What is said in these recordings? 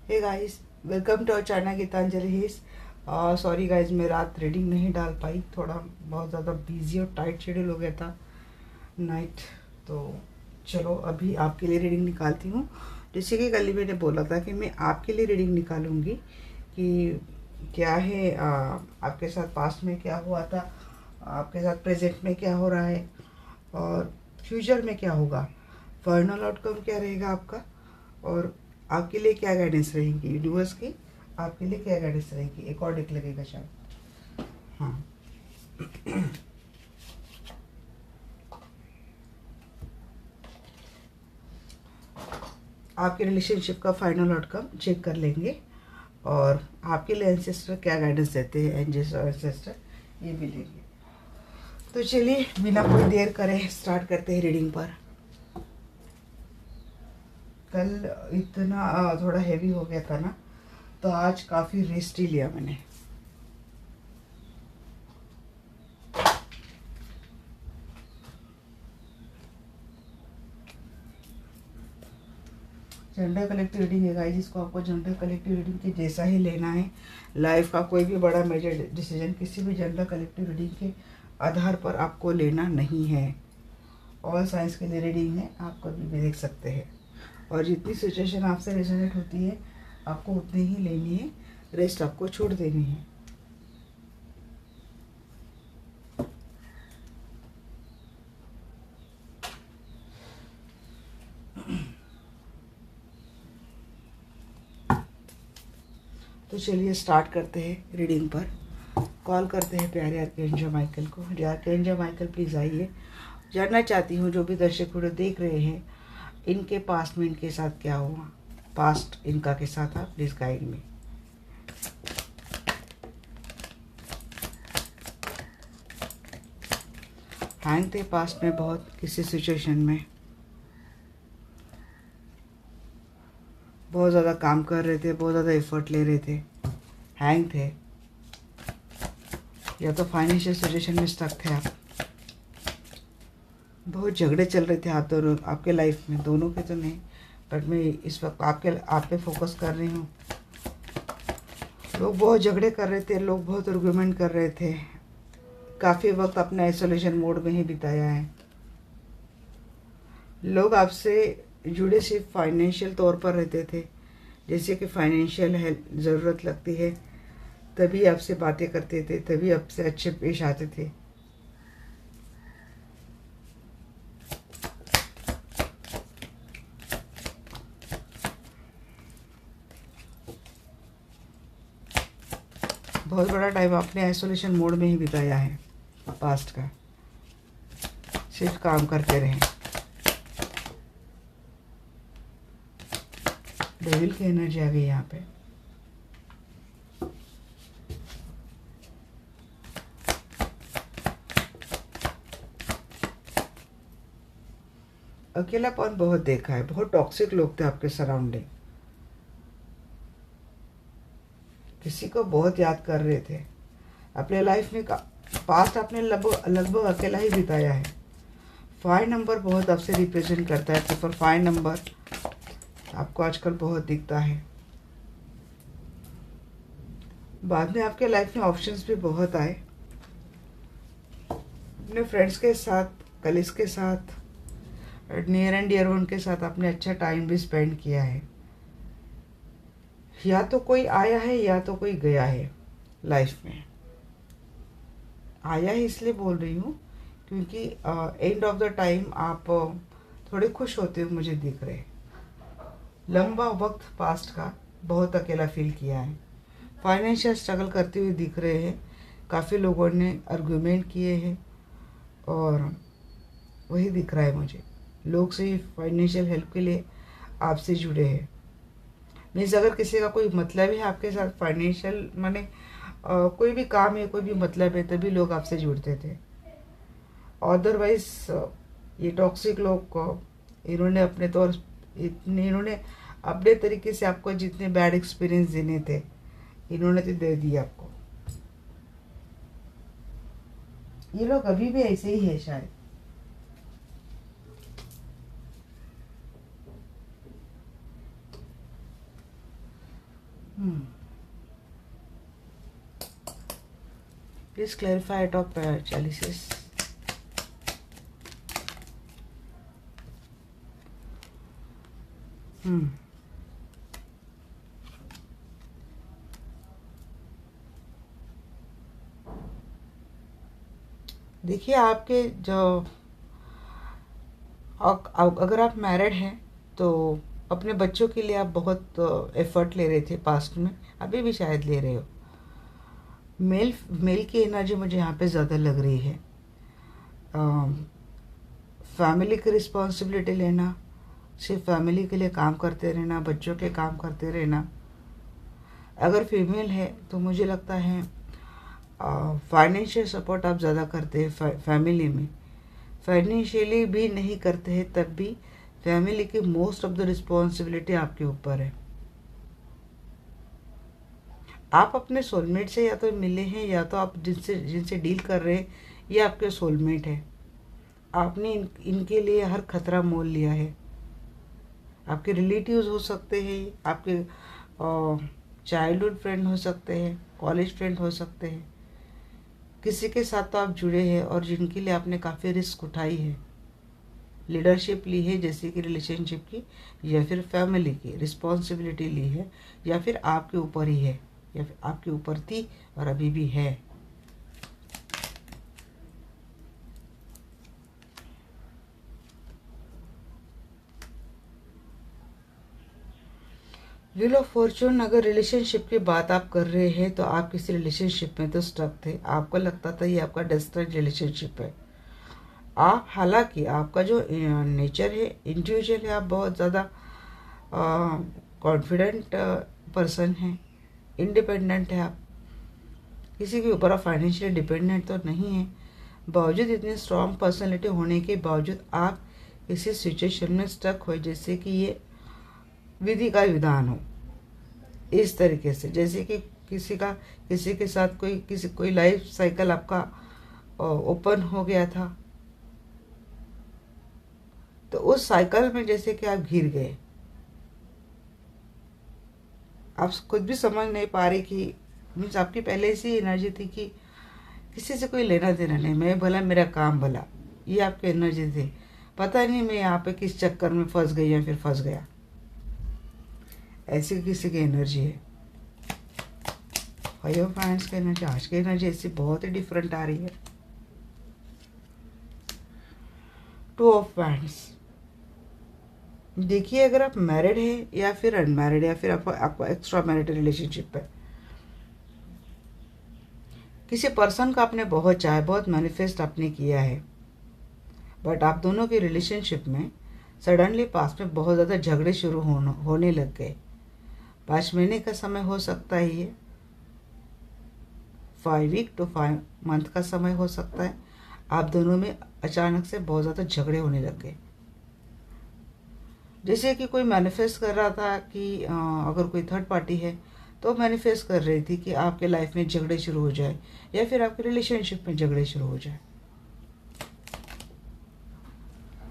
Hey guys, welcome to our channel Geetanjali हिस। Sorry guys, मैं रात रीडिंग नहीं डाल पाई, थोड़ा बहुत ज़्यादा बिजी और टाइट शेड्यूल हो गया था नाइट। तो चलो अभी आपके लिए रीडिंग निकालती हूँ। जैसे कि कल ही मैंने बोला था कि मैं आपके लिए रीडिंग निकालूंगी कि क्या है, आपके साथ पास्ट में क्या हुआ था, आपके साथ प्रेजेंट में क्या हो रहा है और फ्यूचर में क्या होगा, फाइनल आउटकम क्या रहेगा आपका, और आपके लिए क्या गाइडेंस रहेगी यूनिवर्स की, आपके लिए क्या गाइडेंस रहेगी। एक और डेक लगेगा शायद। हाँ, आपके रिलेशनशिप का फाइनल आउटकम चेक कर लेंगे और आपके लिए एंसेस्टर क्या गाइडेंस देते हैं, एंजल्स और एंसेस्टर, ये भी लेंगे। तो चलिए बिना कोई देर करें स्टार्ट करते हैं रीडिंग पर। कल इतना थोड़ा हैवी हो गया था ना, तो आज काफ़ी रेस्ट ही लिया मैंने। जनरल कलेक्टिव रीडिंग है गाइस, जिसको आपको जनरल कलेक्टिव रीडिंग के जैसा ही लेना है। लाइफ का कोई भी बड़ा मेजर डिसीजन किसी भी जनरल कलेक्टिव रीडिंग के आधार पर आपको लेना नहीं है। ऑल साइंस के लिए रीडिंग है, आप कभी भी देख सकते हैं और जितनी सिचुएशन आपसे रेजोनेट होती है आपको उतनी ही लेनी है, रेस्ट आपको छोड़ देनी है। तो चलिए स्टार्ट करते हैं रीडिंग पर। कॉल करते हैं प्यारे आर्कएंजल माइकल को। जो आर्कएंजल माइकल प्लीज़ आइए। जानना चाहती हूँ जो भी दर्शक वीडियो देख रहे हैं, इनके पास्ट में इनके साथ क्या हुआ, पास्ट इनका के साथ आप प्लीज़ गाइड में। हैंग थे पास्ट में बहुत किसी सिचुएशन में, बहुत ज़्यादा काम कर रहे थे, बहुत ज़्यादा एफर्ट ले रहे थे, हैंग थे, या तो फाइनेंशियल सिचुएशन में स्टक थे आप। बहुत झगड़े चल रहे थे आप दोनों, आपके लाइफ में, दोनों के तो नहीं, बट मैं इस वक्त आप पे फोकस कर रही हूँ। लोग बहुत झगड़े कर रहे थे, लोग बहुत आर्गुमेंट कर रहे थे, काफ़ी वक्त अपने आइसोलेशन मोड में ही बिताया है। लोग आपसे जुड़े सिर्फ फाइनेंशियल तौर पर रहते थे, जैसे कि फाइनेंशियल हेल्प ज़रूरत लगती है तभी आपसे बातें करते थे, तभी आपसे अच्छे पेश आते थे। बहुत बड़ा टाइम आपने आइसोलेशन मोड में ही बिताया है पास्ट का, सिर्फ काम करते रहे। डेविल की एनर्जी आ गई यहाँ पे। अकेलापन बहुत देखा है, बहुत टॉक्सिक लोग थे आपके सराउंडिंग, किसी को बहुत याद कर रहे थे अपने लाइफ में। पास्ट आपने लगभग लगभग अकेला ही बिताया है। 5 नंबर बहुत आपसे रिप्रेजेंट करता है, तो 5 नंबर आपको आजकल बहुत दिखता है। बाद में आपके लाइफ में ऑप्शंस भी बहुत आए, अपने फ्रेंड्स के साथ, कलीग्स के साथ, नियर एंड डियर वन के साथ आपने अच्छा टाइम भी स्पेंड किया है। या तो कोई आया है या तो कोई गया है लाइफ में। आया है इसलिए बोल रही हूँ क्योंकि एंड ऑफ द टाइम आप थोड़े खुश होते हुए मुझे दिख रहे। लंबा वक्त पास्ट का बहुत अकेला फील किया है, फाइनेंशियल स्ट्रगल करते हुए दिख रहे हैं। काफ़ी लोगों ने आर्गुमेंट किए हैं और वही दिख रहा है मुझे। लोग सिर्फ फाइनेंशियल हेल्प के लिए आपसे जुड़े हैं। मीन्स अगर किसी का कोई मतलब है आपके साथ, फाइनेंशियल माने कोई भी काम है, कोई भी मतलब है, तभी लोग आपसे जुड़ते थे। अदरवाइज ये टॉक्सिक लोग, इन्होंने अपने इन्होंने अपने तरीके से आपको जितने बैड एक्सपीरियंस देने थे, इन्होंने तो दे दिए आपको। ये लोग अभी भी ऐसे ही है शायद। Please clarify top chalices. देखिए, आपके जो अगर आप मैरिड हैं तो अपने बच्चों के लिए आप बहुत एफर्ट ले रहे थे पास्ट में, अभी भी शायद ले रहे हो। मेल मेल की एनर्जी मुझे यहाँ पे ज़्यादा लग रही है। फैमिली की रिस्पॉन्सिबिलिटी लेना, सिर्फ फैमिली के लिए काम करते रहना, बच्चों के काम करते रहना। अगर फीमेल है तो मुझे लगता है फाइनेंशियल सपोर्ट आप ज़्यादा करते हैं फैमिली में। फाइनेंशियली भी नहीं करते हैं तब भी फैमिली की मोस्ट ऑफ द रिस्पॉन्सिबिलिटी आपके ऊपर है। आप अपने सोलमेट से या तो मिले हैं या तो आप जिनसे जिनसे डील कर रहे हैं ये आपके सोलमेट है। आपने इनके लिए हर खतरा मोल लिया है। आपके रिलेटिव्स हो सकते हैं, आपके चाइल्डहुड फ्रेंड हो सकते हैं, कॉलेज फ्रेंड हो सकते हैं। किसी के साथ तो आप जुड़े हैं और जिनके लिए आपने काफ़ी रिस्क उठाई है, लीडरशिप ली है, जैसे कि रिलेशनशिप की या फिर फैमिली की रिस्पॉन्सिबिलिटी ली है, या फिर आपके ऊपर ही है या फिर आपके ऊपर थी और अभी भी है। व्हील ऑफ फॉर्चून, अगर रिलेशनशिप की बात आप कर रहे हैं तो आप किसी रिलेशनशिप में तो स्टक थे। आपको लगता था ये आपका डेस्टिनेड रिलेशनशिप है। आप हालांकि आपका जो नेचर है, इंडिविजुअल है, आप बहुत ज़्यादा कॉन्फिडेंट पर्सन है, इंडिपेंडेंट है। आप किसी के ऊपर आप फाइनेंशियली डिपेंडेंट तो नहीं है। बावजूद इतनी स्ट्रॉन्ग पर्सनैलिटी होने के बावजूद आप किसी सिचुएशन में स्टक हो, जैसे कि ये विधि का विधान हो, इस तरीके से जैसे कि किसी के साथ कोई लाइफ साइकिल आपका ओपन हो गया था, तो उस साइकिल में जैसे कि आप घिर गए। आप खुद भी समझ नहीं पा रहे कि मीन्स आपकी पहले से एनर्जी थी कि किसी से कोई लेना देना नहीं, मैं भला मेरा काम भला, ये आपकी एनर्जी थी। पता नहीं मैं यहाँ पे किस चक्कर में फंस गई या फिर फंस गया, ऐसी किसी की एनर्जी है। फाइव ऑफ हैंड्स की एनर्जी, आज की एनर्जी ऐसी बहुत ही डिफरेंट आ रही है। टू ऑफ हैंड्स, देखिए अगर आप मैरिड है या फिर अनमैरिड या फिर आपका एक्स्ट्रा मैरिटल रिलेशनशिप है, किसी पर्सन का आपने बहुत चाहा, बहुत मैनिफेस्ट आपने किया है, बट आप दोनों के रिलेशनशिप में सडनली पास में बहुत ज़्यादा झगड़े शुरू होने लग गए। 5 महीने का समय हो सकता है, ये 5 वीक to 5 मंथ का समय हो सकता है। आप दोनों में अचानक से बहुत ज़्यादा झगड़े होने लग गए। जैसे कि कोई मैनिफेस्ट कर रहा था कि अगर कोई थर्ड पार्टी है तो मैनिफेस्ट कर रही थी कि आपके लाइफ में झगड़े शुरू हो जाए या फिर आपके रिलेशनशिप में झगड़े शुरू हो जाए।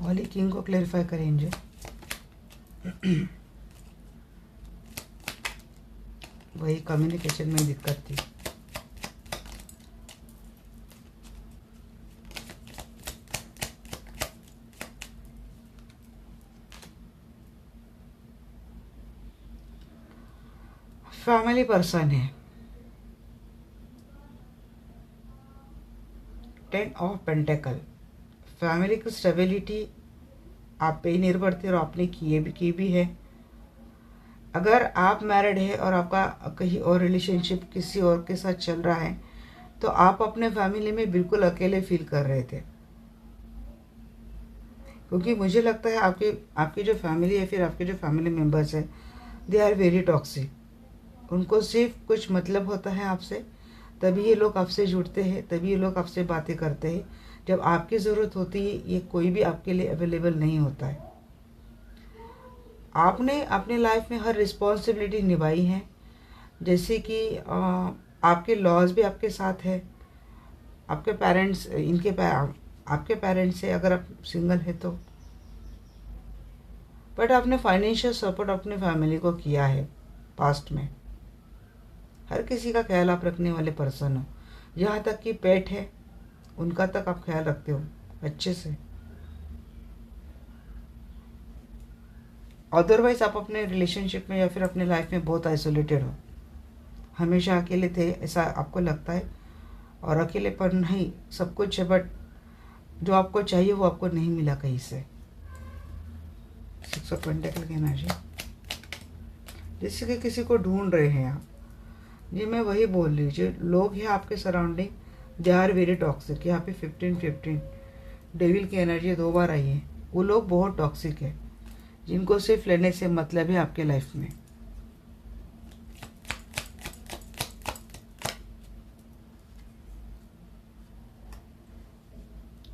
वाली किंग को क्लैरिफाई करेंगे। वही कम्युनिकेशन में दिक्कत थी। फैमिली पर्सन है। 10 ऑफ पेंटेकल, फैमिली की स्टेबिलिटी आप पे ही निर्भर थी और आपने की भी है। अगर आप मैरिड है और आपका कहीं और रिलेशनशिप किसी और के साथ चल रहा है तो आप अपने फैमिली में बिल्कुल अकेले फील कर रहे थे, क्योंकि मुझे लगता है आपकी जो फैमिली है, फिर आपके जो फैमिली मेम्बर्स हैं, दे आर वेरी टॉक्सिक। उनको सिर्फ कुछ मतलब होता है आपसे, तभी ये लोग आपसे जुड़ते हैं, तभी ये लोग आपसे बातें करते हैं। जब आपकी ज़रूरत होती है ये कोई भी आपके लिए अवेलेबल नहीं होता है। आपने अपनी लाइफ में हर रिस्पॉन्सिबिलिटी निभाई है, जैसे कि आपके लॉज भी आपके साथ है, आपके पेरेंट्स आपके पेरेंट्स से अगर आप सिंगल है तो, बट आपने फाइनेंशियल सपोर्ट अपने फैमिली को किया है पास्ट में। हर किसी का ख्याल आप रखने वाले पर्सन हो, यहाँ तक कि पेट है उनका तक आप ख्याल रखते हो अच्छे से। अदरवाइज आप अपने रिलेशनशिप में या फिर अपने लाइफ में बहुत आइसोलेटेड हो, हमेशा अकेले थे ऐसा आपको लगता है, और अकेलेपन नहीं सब कुछ है, बट जो आपको चाहिए वो आपको नहीं मिला कहीं से। 6 ऑफ पेंटिकल की एनर्जी, जैसे कि किसी को ढूंढ रहे हैं आप। जी मैं वही बोल रही, जो लोग हैं आपके surrounding they are very toxic. यहाँ पे 15 डेविल की एनर्जी 2 बार आई है। वो लोग बहुत टॉक्सिक है जिनको सिर्फ लेने से मतलब है आपके लाइफ में।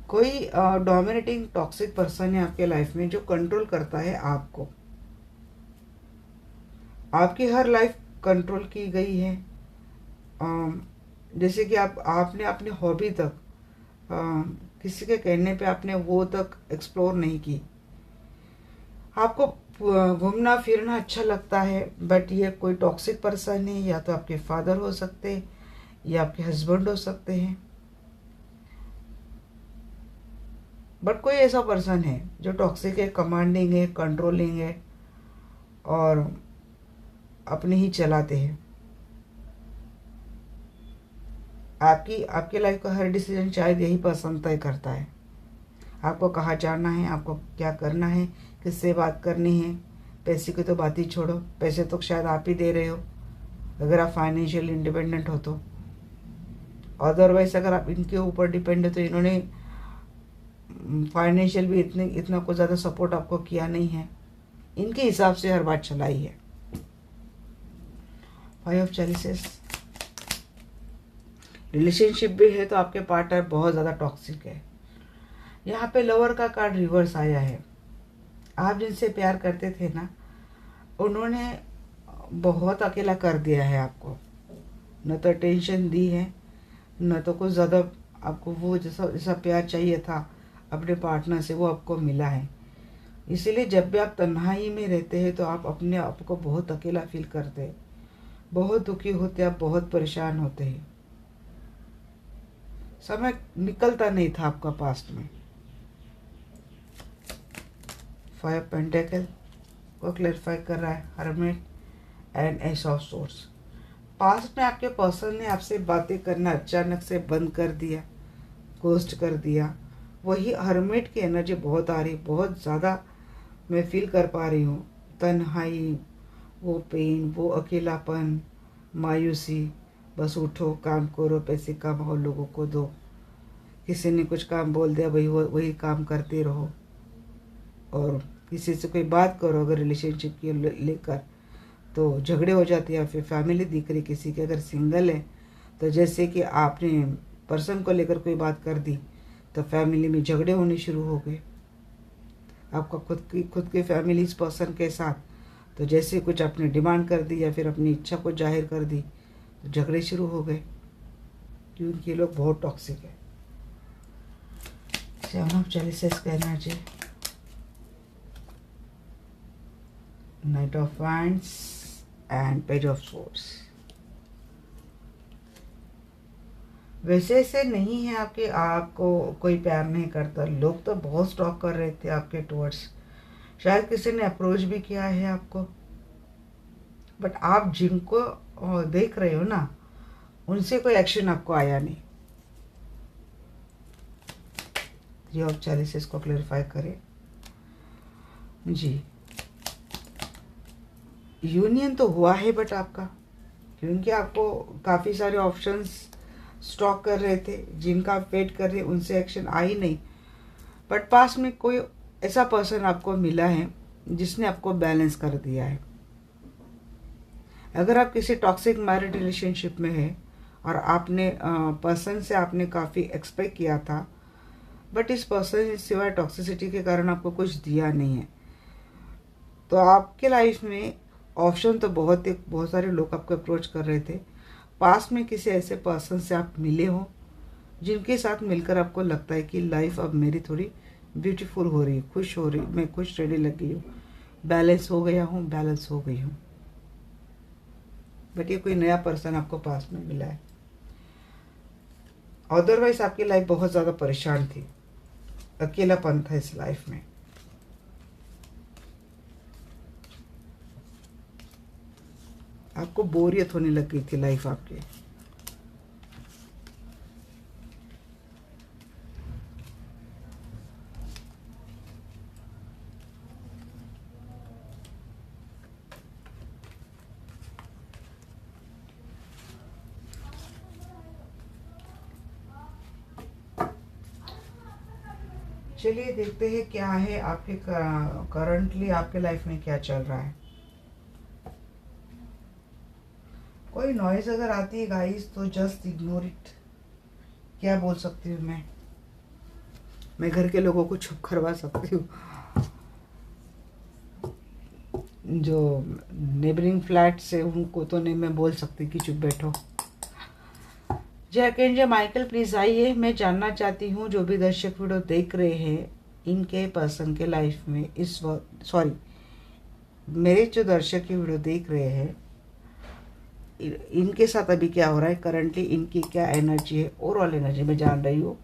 कोई डोमिनेटिंग टॉक्सिक पर्सन है आपके लाइफ में जो कंट्रोल करता है आपको। आपकी हर लाइफ कंट्रोल की गई है। जैसे कि आपने अपनी हॉबी तक किसी के कहने पे आपने वो तक एक्सप्लोर नहीं की। आपको घूमना फिरना अच्छा लगता है, बट ये कोई टॉक्सिक पर्सन है, या तो आपके फादर हो सकते हैं या आपके हस्बैंड हो सकते हैं, बट कोई ऐसा पर्सन है जो टॉक्सिक है, कमांडिंग है, कंट्रोलिंग है और अपने ही चलाते हैं। आपकी लाइफ का हर डिसीजन शायद यही पर्सन तय करता है। आपको कहाँ जाना है, आपको क्या करना है, किससे बात करनी है। पैसे की तो बात ही छोड़ो, पैसे तो शायद आप ही दे रहे हो अगर आप फाइनेंशियल इंडिपेंडेंट हो तो। अदरवाइज अगर आप इनके ऊपर डिपेंड है तो इन्होंने फाइनेंशियल भी इतना कुछ ज़्यादा सपोर्ट आपको किया नहीं है, इनके हिसाब से हर बात चलाई है। 5 ऑफ चैलिसेस, रिलेशनशिप भी है तो आपके पार्टनर बहुत ज़्यादा टॉक्सिक है। यहाँ पे लवर का कार्ड रिवर्स आया है। आप जिनसे प्यार करते थे ना, उन्होंने बहुत अकेला कर दिया है आपको। न तो टेंशन दी है, न तो कुछ ज़्यादा आपको वो जैसा प्यार चाहिए था अपने पार्टनर से वो आपको मिला है। इसीलिए जब भी आप तन्हाई में रहते हैं तो आप अपने आप को बहुत अकेला फील करते हैं, बहुत दुखी होते, आप बहुत परेशान होते हैं। समय निकलता नहीं था आपका पास्ट में। 5 पेंटेकल को क्लैरिफाई कर रहा है, hermit and S of source. Past में आपके पर्सन ने आपसे बातें करना अचानक से बंद कर दिया, गोस्ट कर दिया। वही हर्मिट की एनर्जी बहुत आ रही, बहुत ज़्यादा मैं फील कर पा रही हूँ। तन्हाई, वो पेन, वो अकेलापन, मायूसी। बस उठो, काम करो, पैसे कमाओ, लोगों को दो। किसी ने कुछ काम बोल दिया वही काम करते रहो। और किसी से कोई बात करो अगर रिलेशनशिप की लेकर तो झगड़े हो जाते हैं। फिर फैमिली दिख रही किसी की, अगर सिंगल है तो जैसे कि आपने पर्सन को लेकर कोई बात कर दी तो फैमिली में झगड़े होने शुरू हो गए। आपका खुद की फैमिली इस पर्सन के साथ, तो जैसे कुछ आपने डिमांड कर दी या फिर अपनी इच्छा को जाहिर कर दी तो झगड़े शुरू हो गए, क्योंकि ये लोग बहुत टॉक्सिक है। 7 ऑफ चैलिसेस का energy, night of wands and page of swords. वैसे ऐसे नहीं है आपको कोई प्यार नहीं करता। लोग तो बहुत स्टॉक कर रहे थे आपके टुवर्ड्स, शायद किसी ने अप्रोच भी किया है आपको, बट आप जिनको देख रहे हो ना उनसे कोई एक्शन आपको आया नहीं। 3 ऑफ चैलिसेस को क्लैरिफाई करें जी। यूनियन तो हुआ है बट आपका, क्योंकि आपको काफ़ी सारे ऑप्शंस स्टॉक कर रहे थे जिनका आप वेट कर रहे, उनसे एक्शन आई नहीं। बट पास में कोई ऐसा पर्सन आपको मिला है जिसने आपको बैलेंस कर दिया है। अगर आप किसी टॉक्सिक मैरिड रिलेशनशिप में है और आपने पर्सन से आपने काफ़ी एक्सपेक्ट किया था, बट इस पर्सन ने सिवाय टॉक्सिसिटी के कारण आपको कुछ दिया नहीं है, तो आपके लाइफ में ऑप्शन तो बहुत सारे लोग आपको अप्रोच कर रहे थे। पास में किसी ऐसे पर्सन से आप मिले हो जिनके साथ मिलकर आपको लगता है कि लाइफ अब मेरी थोड़ी ब्यूटीफुल हो रही है, खुश हो रही, मैं खुश रहने लगी हूँ, बैलेंस हो गया हूँ, बैलेंस हो गई हूँ। बट ये कोई नया पर्सन आपको पास में मिला है। अदरवाइज आपकी लाइफ बहुत ज़्यादा परेशान थी, अकेलापन था इस लाइफ में। आपको बोरियत होने लग गई थी लाइफ आपकी। चलिए देखते हैं क्या है आपके करंटली आपके लाइफ में क्या चल रहा है। कोई नॉइज अगर आती है गाइस तो जस्ट इग्नोर इट। क्या बोल सकती हूँ मैं घर के लोगों को चुप करवा सकती हूँ। जो नेबरिंग फ्लैट से उनको तो नहीं मैं बोल सकती कि चुप बैठो। जय माइकल प्लीज़ आइए। मैं जानना चाहती हूँ जो भी दर्शक वीडियो देख रहे हैं इनके पर्सन के लाइफ में इस वक्त, सॉरी मेरे जो दर्शक की वीडियो देख रहे हैं इनके साथ अभी क्या हो रहा है, करंटली इनकी क्या एनर्जी है, ओवरऑल एनर्जी मैं जान रही हूँ।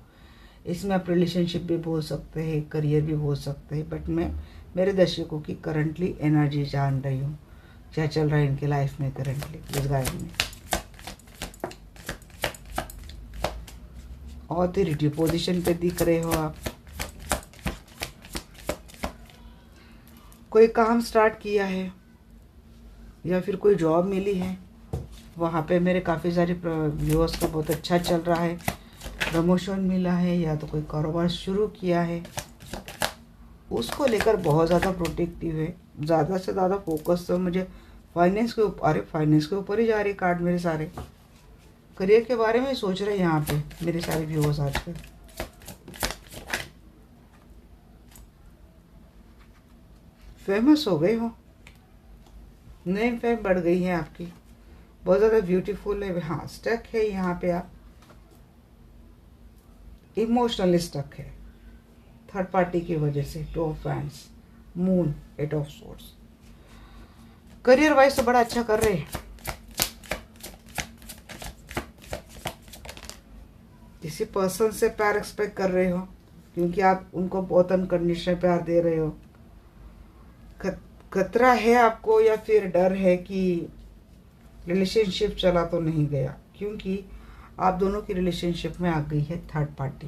इसमें आप रिलेशनशिप भी बोल सकते हैं, करियर भी बोल सकते हैं, बट मैं मेरे दर्शकों की करंटली एनर्जी जान रही हूँ क्या चल रहा है इनके लाइफ में करंटली इस गाइड में। ऑथोरिटी पोजीशन पे दिख रहे हो आप। कोई काम स्टार्ट किया है या फिर कोई जॉब मिली है, वहाँ पे मेरे काफ़ी सारे व्यूअर्स का बहुत अच्छा चल रहा है, प्रमोशन मिला है या तो कोई कारोबार शुरू किया है, उसको लेकर बहुत ज़्यादा प्रोटेक्टिव है। ज़्यादा से ज़्यादा फोकस तो मुझे फाइनेंस के ऊपर, अरे फाइनेंस के ऊपर ही जा रहे कार्ड मेरे सारे। करियर के बारे में सोच रहे हैं यहाँ पे मेरे सारे व्यूअर्स आजकल। फेमस हो गए हो, नेम फेम बढ़ गई है आपकी, बहुत ज़्यादा ब्यूटीफुल है। हाँ स्टक है यहाँ पे आप, इमोशनली स्टक है थर्ड पार्टी की वजह से। 2 of wands, moon, 8 of swords. Career wise तो बड़ा अच्छा कर रहे हैं। किसी पर्सन से प्यार एक्सपेक्ट कर रहे हो क्योंकि आप उनको बहुत अनकंडीशनल प्यार दे रहे हो। खतरा है आपको या फिर डर है कि रिलेशनशिप चला तो नहीं गया, क्योंकि आप दोनों की रिलेशनशिप में आ गई है थर्ड पार्टी।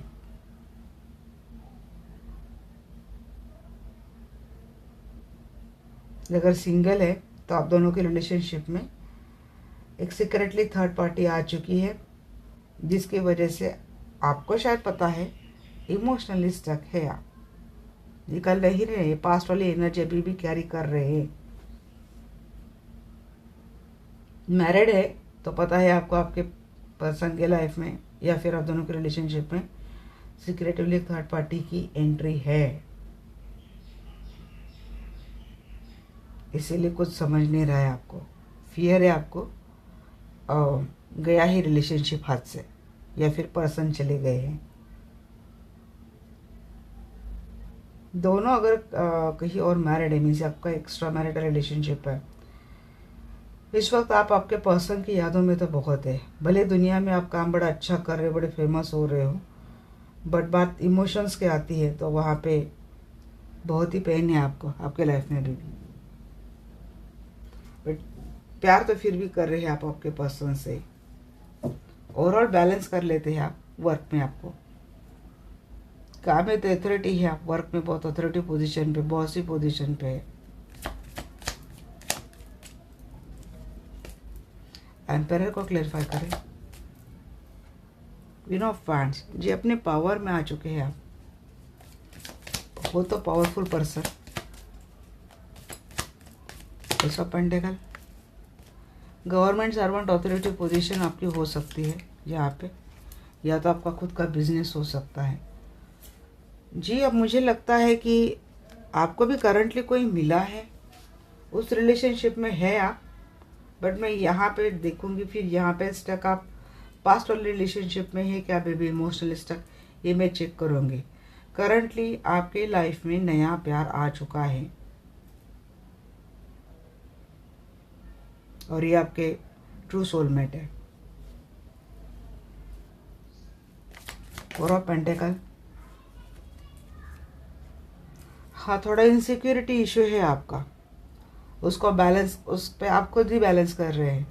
अगर सिंगल है तो आप दोनों के रिलेशनशिप में एक सीक्रेटली थर्ड पार्टी आ चुकी है, जिसकी वजह से आपको शायद पता है इमोशनली स्टक है आप, निकल नहीं रहे। पास्ट वाली एनर्जी अभी भी कैरी कर रहे हैं। मैरिड है तो पता है आपको आपके पर्सन के लाइफ में या फिर आप दोनों के रिलेशनशिप में सीक्रेटिवली थर्ड पार्टी की एंट्री है, इसीलिए कुछ समझ नहीं रहा है आपको, फियर है आपको। गया ही रिलेशनशिप हाथ से या फिर पर्सन चले गए हैं। दोनों अगर कहीं और मैरिड है, मीन्स आपका एक्स्ट्रा मैरिटल रिलेशनशिप है, इस वक्त आप आपके पर्सन की यादों में तो बहुत है। भले दुनिया में आप काम बड़ा अच्छा कर रहे हो, बड़े फेमस हो रहे हो, बट बात इमोशंस की आती है तो वहाँ पे बहुत ही पेन है आपको आपके लाइफ में भी। बट प्यार तो फिर भी कर रहे हैं आप आपके पर्सन से। ओवरऑल बैलेंस कर लेते हैं आप वर्क में। आपको काम में तो अथॉरिटी है, आप वर्क में बहुत अथॉरिटी पोजीशन पे, बहुत सी पोजीशन पे है। एम्पायर को क्लेरिफाई करें। क्वीन ऑफ वैंड्स जी अपने पावर में आ चुके हैं आप, हो तो powerful person. S of pentacle, government servant authority position आपकी हो सकती है यहाँ पे, या तो आपका खुद का बिजनेस हो सकता है जी। अब मुझे लगता है कि आपको भी करंटली कोई मिला है, उस रिलेशनशिप में है आप, बट मैं यहाँ पे देखूंगी फिर यहाँ पे स्टक आप पास्ट वाले रिलेशनशिप में है क्या बेबी, इमोशनल स्टक, ये मैं चेक करूँगी। करंटली आपके लाइफ में नया प्यार आ चुका है और ये आपके ट्रू सोलमेट है। 4 ऑफ पेंटिकल, हाँ थोड़ा इनसिक्योरिटी इशू है आपका, उसको बैलेंस, उस पर आप खुद ही बैलेंस कर रहे हैं,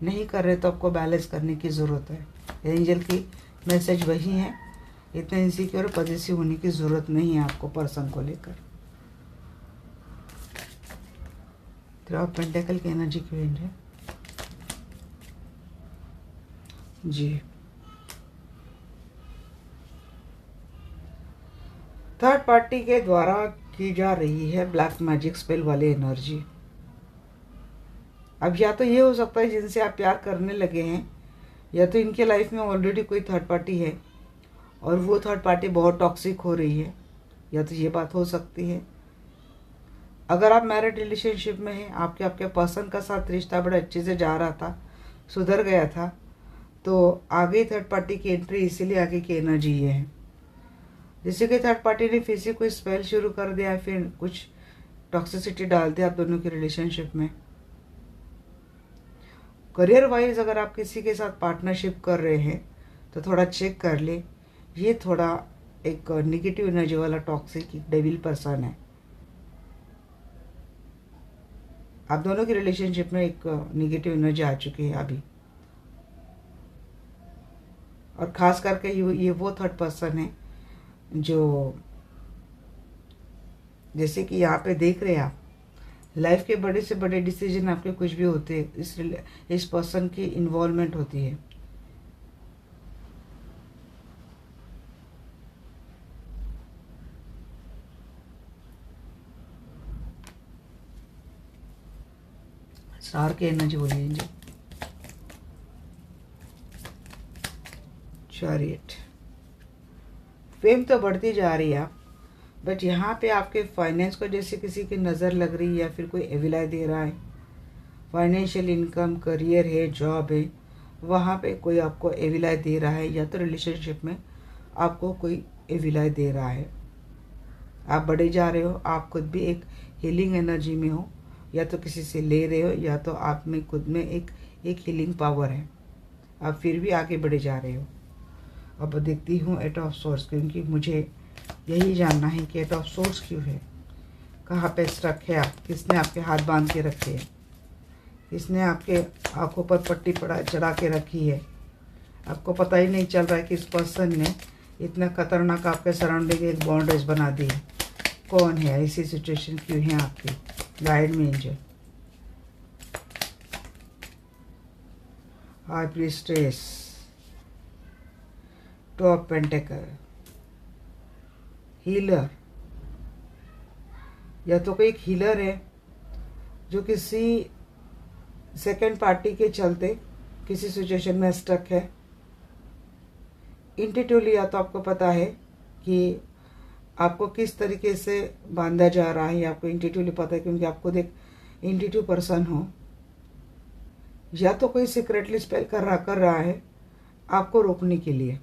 नहीं कर रहे तो आपको बैलेंस करने की ज़रूरत है। एंजल की मैसेज वही है, इतना इनसिक्योर पॉजिटिव होने की ज़रूरत नहीं है आपको पर्सन को लेकर। 3 ऑफ पेंटिकल की एनर्जी की रेंज है जी। थर्ड पार्टी के द्वारा की जा रही है ब्लैक मैजिक स्पेल वाली एनर्जी। अब या तो ये हो सकता है जिनसे आप प्यार करने लगे हैं, या तो इनके लाइफ में ऑलरेडी कोई थर्ड पार्टी है और वो थर्ड पार्टी बहुत टॉक्सिक हो रही है, या तो ये बात हो सकती है। अगर आप मैरिड रिलेशनशिप में हैं, आपके पर्सन का साथ रिश्ता बड़े अच्छे से जा रहा था, सुधर गया था, तो आगे थर्ड पार्टी की एंट्री, इसीलिए आगे की एनर्जी ये है। जैसे कि थर्ड पार्टी ने फिर से कोई स्पेल शुरू कर दिया, फिर कुछ टॉक्सिसिटी डाल दिया आप दोनों के रिलेशनशिप में। करियर वाइज अगर आप किसी के साथ पार्टनरशिप कर रहे हैं तो थोड़ा चेक कर ले, ये थोड़ा एक निगेटिव एनर्जी वाला टॉक्सिक डेविल पर्सन है। आप दोनों की रिलेशनशिप में एक निगेटिव एनर्जी आ चुकी है अभी, और ख़ास करके ये वो थर्ड पर्सन है जो, जैसे कि यहाँ पे देख रहे हैं आप, लाइफ के बड़े से बड़े डिसीजन आपके कुछ भी होते हैं, इस पर्सन की इन्वॉल्वमेंट होती है। स्टार की एनर्जी बोलिए जी। चैरियट, फेम तो बढ़ती जा रही है आप, बट यहाँ पे आपके फाइनेंस को जैसे किसी की नज़र लग रही है, या फिर कोई एविलाई दे रहा है। फाइनेंशियल इनकम, करियर है, जॉब है, वहाँ पे कोई आपको एविलाई दे रहा है, या तो रिलेशनशिप में आपको कोई एविलाई दे रहा है। आप बढ़े जा रहे हो, आप खुद भी एक हीलिंग एनर्जी में हो, या तो किसी से ले रहे हो, या तो आप में खुद में एक हीलिंग पावर है, आप फिर भी आगे बढ़े जा रहे हो। अब देखती हूँ 8 ऑफ सोर्स, क्योंकि मुझे यही जानना है कि 8 ऑफ सोर्स क्यों है, कहाँ पे स्ट्रक है आप, किसने आपके हाथ बांध के रखे हैं, किसने आपके आंखों पर पट्टी चढ़ा के रखी है, आपको पता ही नहीं चल रहा है कि इस पर्सन ने इतना खतरनाक आपके सराउंडिंग एक बाउंड्रीज बना दी है। कौन है, ऐसी सिचुएशन क्यों है आपकी, गाइड में angel. High priestess, 2 of pentacle, healer, या तो कोई एक हीलर है जो किसी सेकेंड पार्टी के चलते किसी सिचुएशन में स्टक है। इंट्यूटिवली या तो आपको पता है कि आपको किस तरीके से बांधा जा रहा है, या आपको इंट्यूटिवली पता है क्योंकि आप खुद एक इंट्यूटिव पर्सन हो, या तो कोई सीक्रेटली स्पेल कर रहा है आपको रोकने के लिए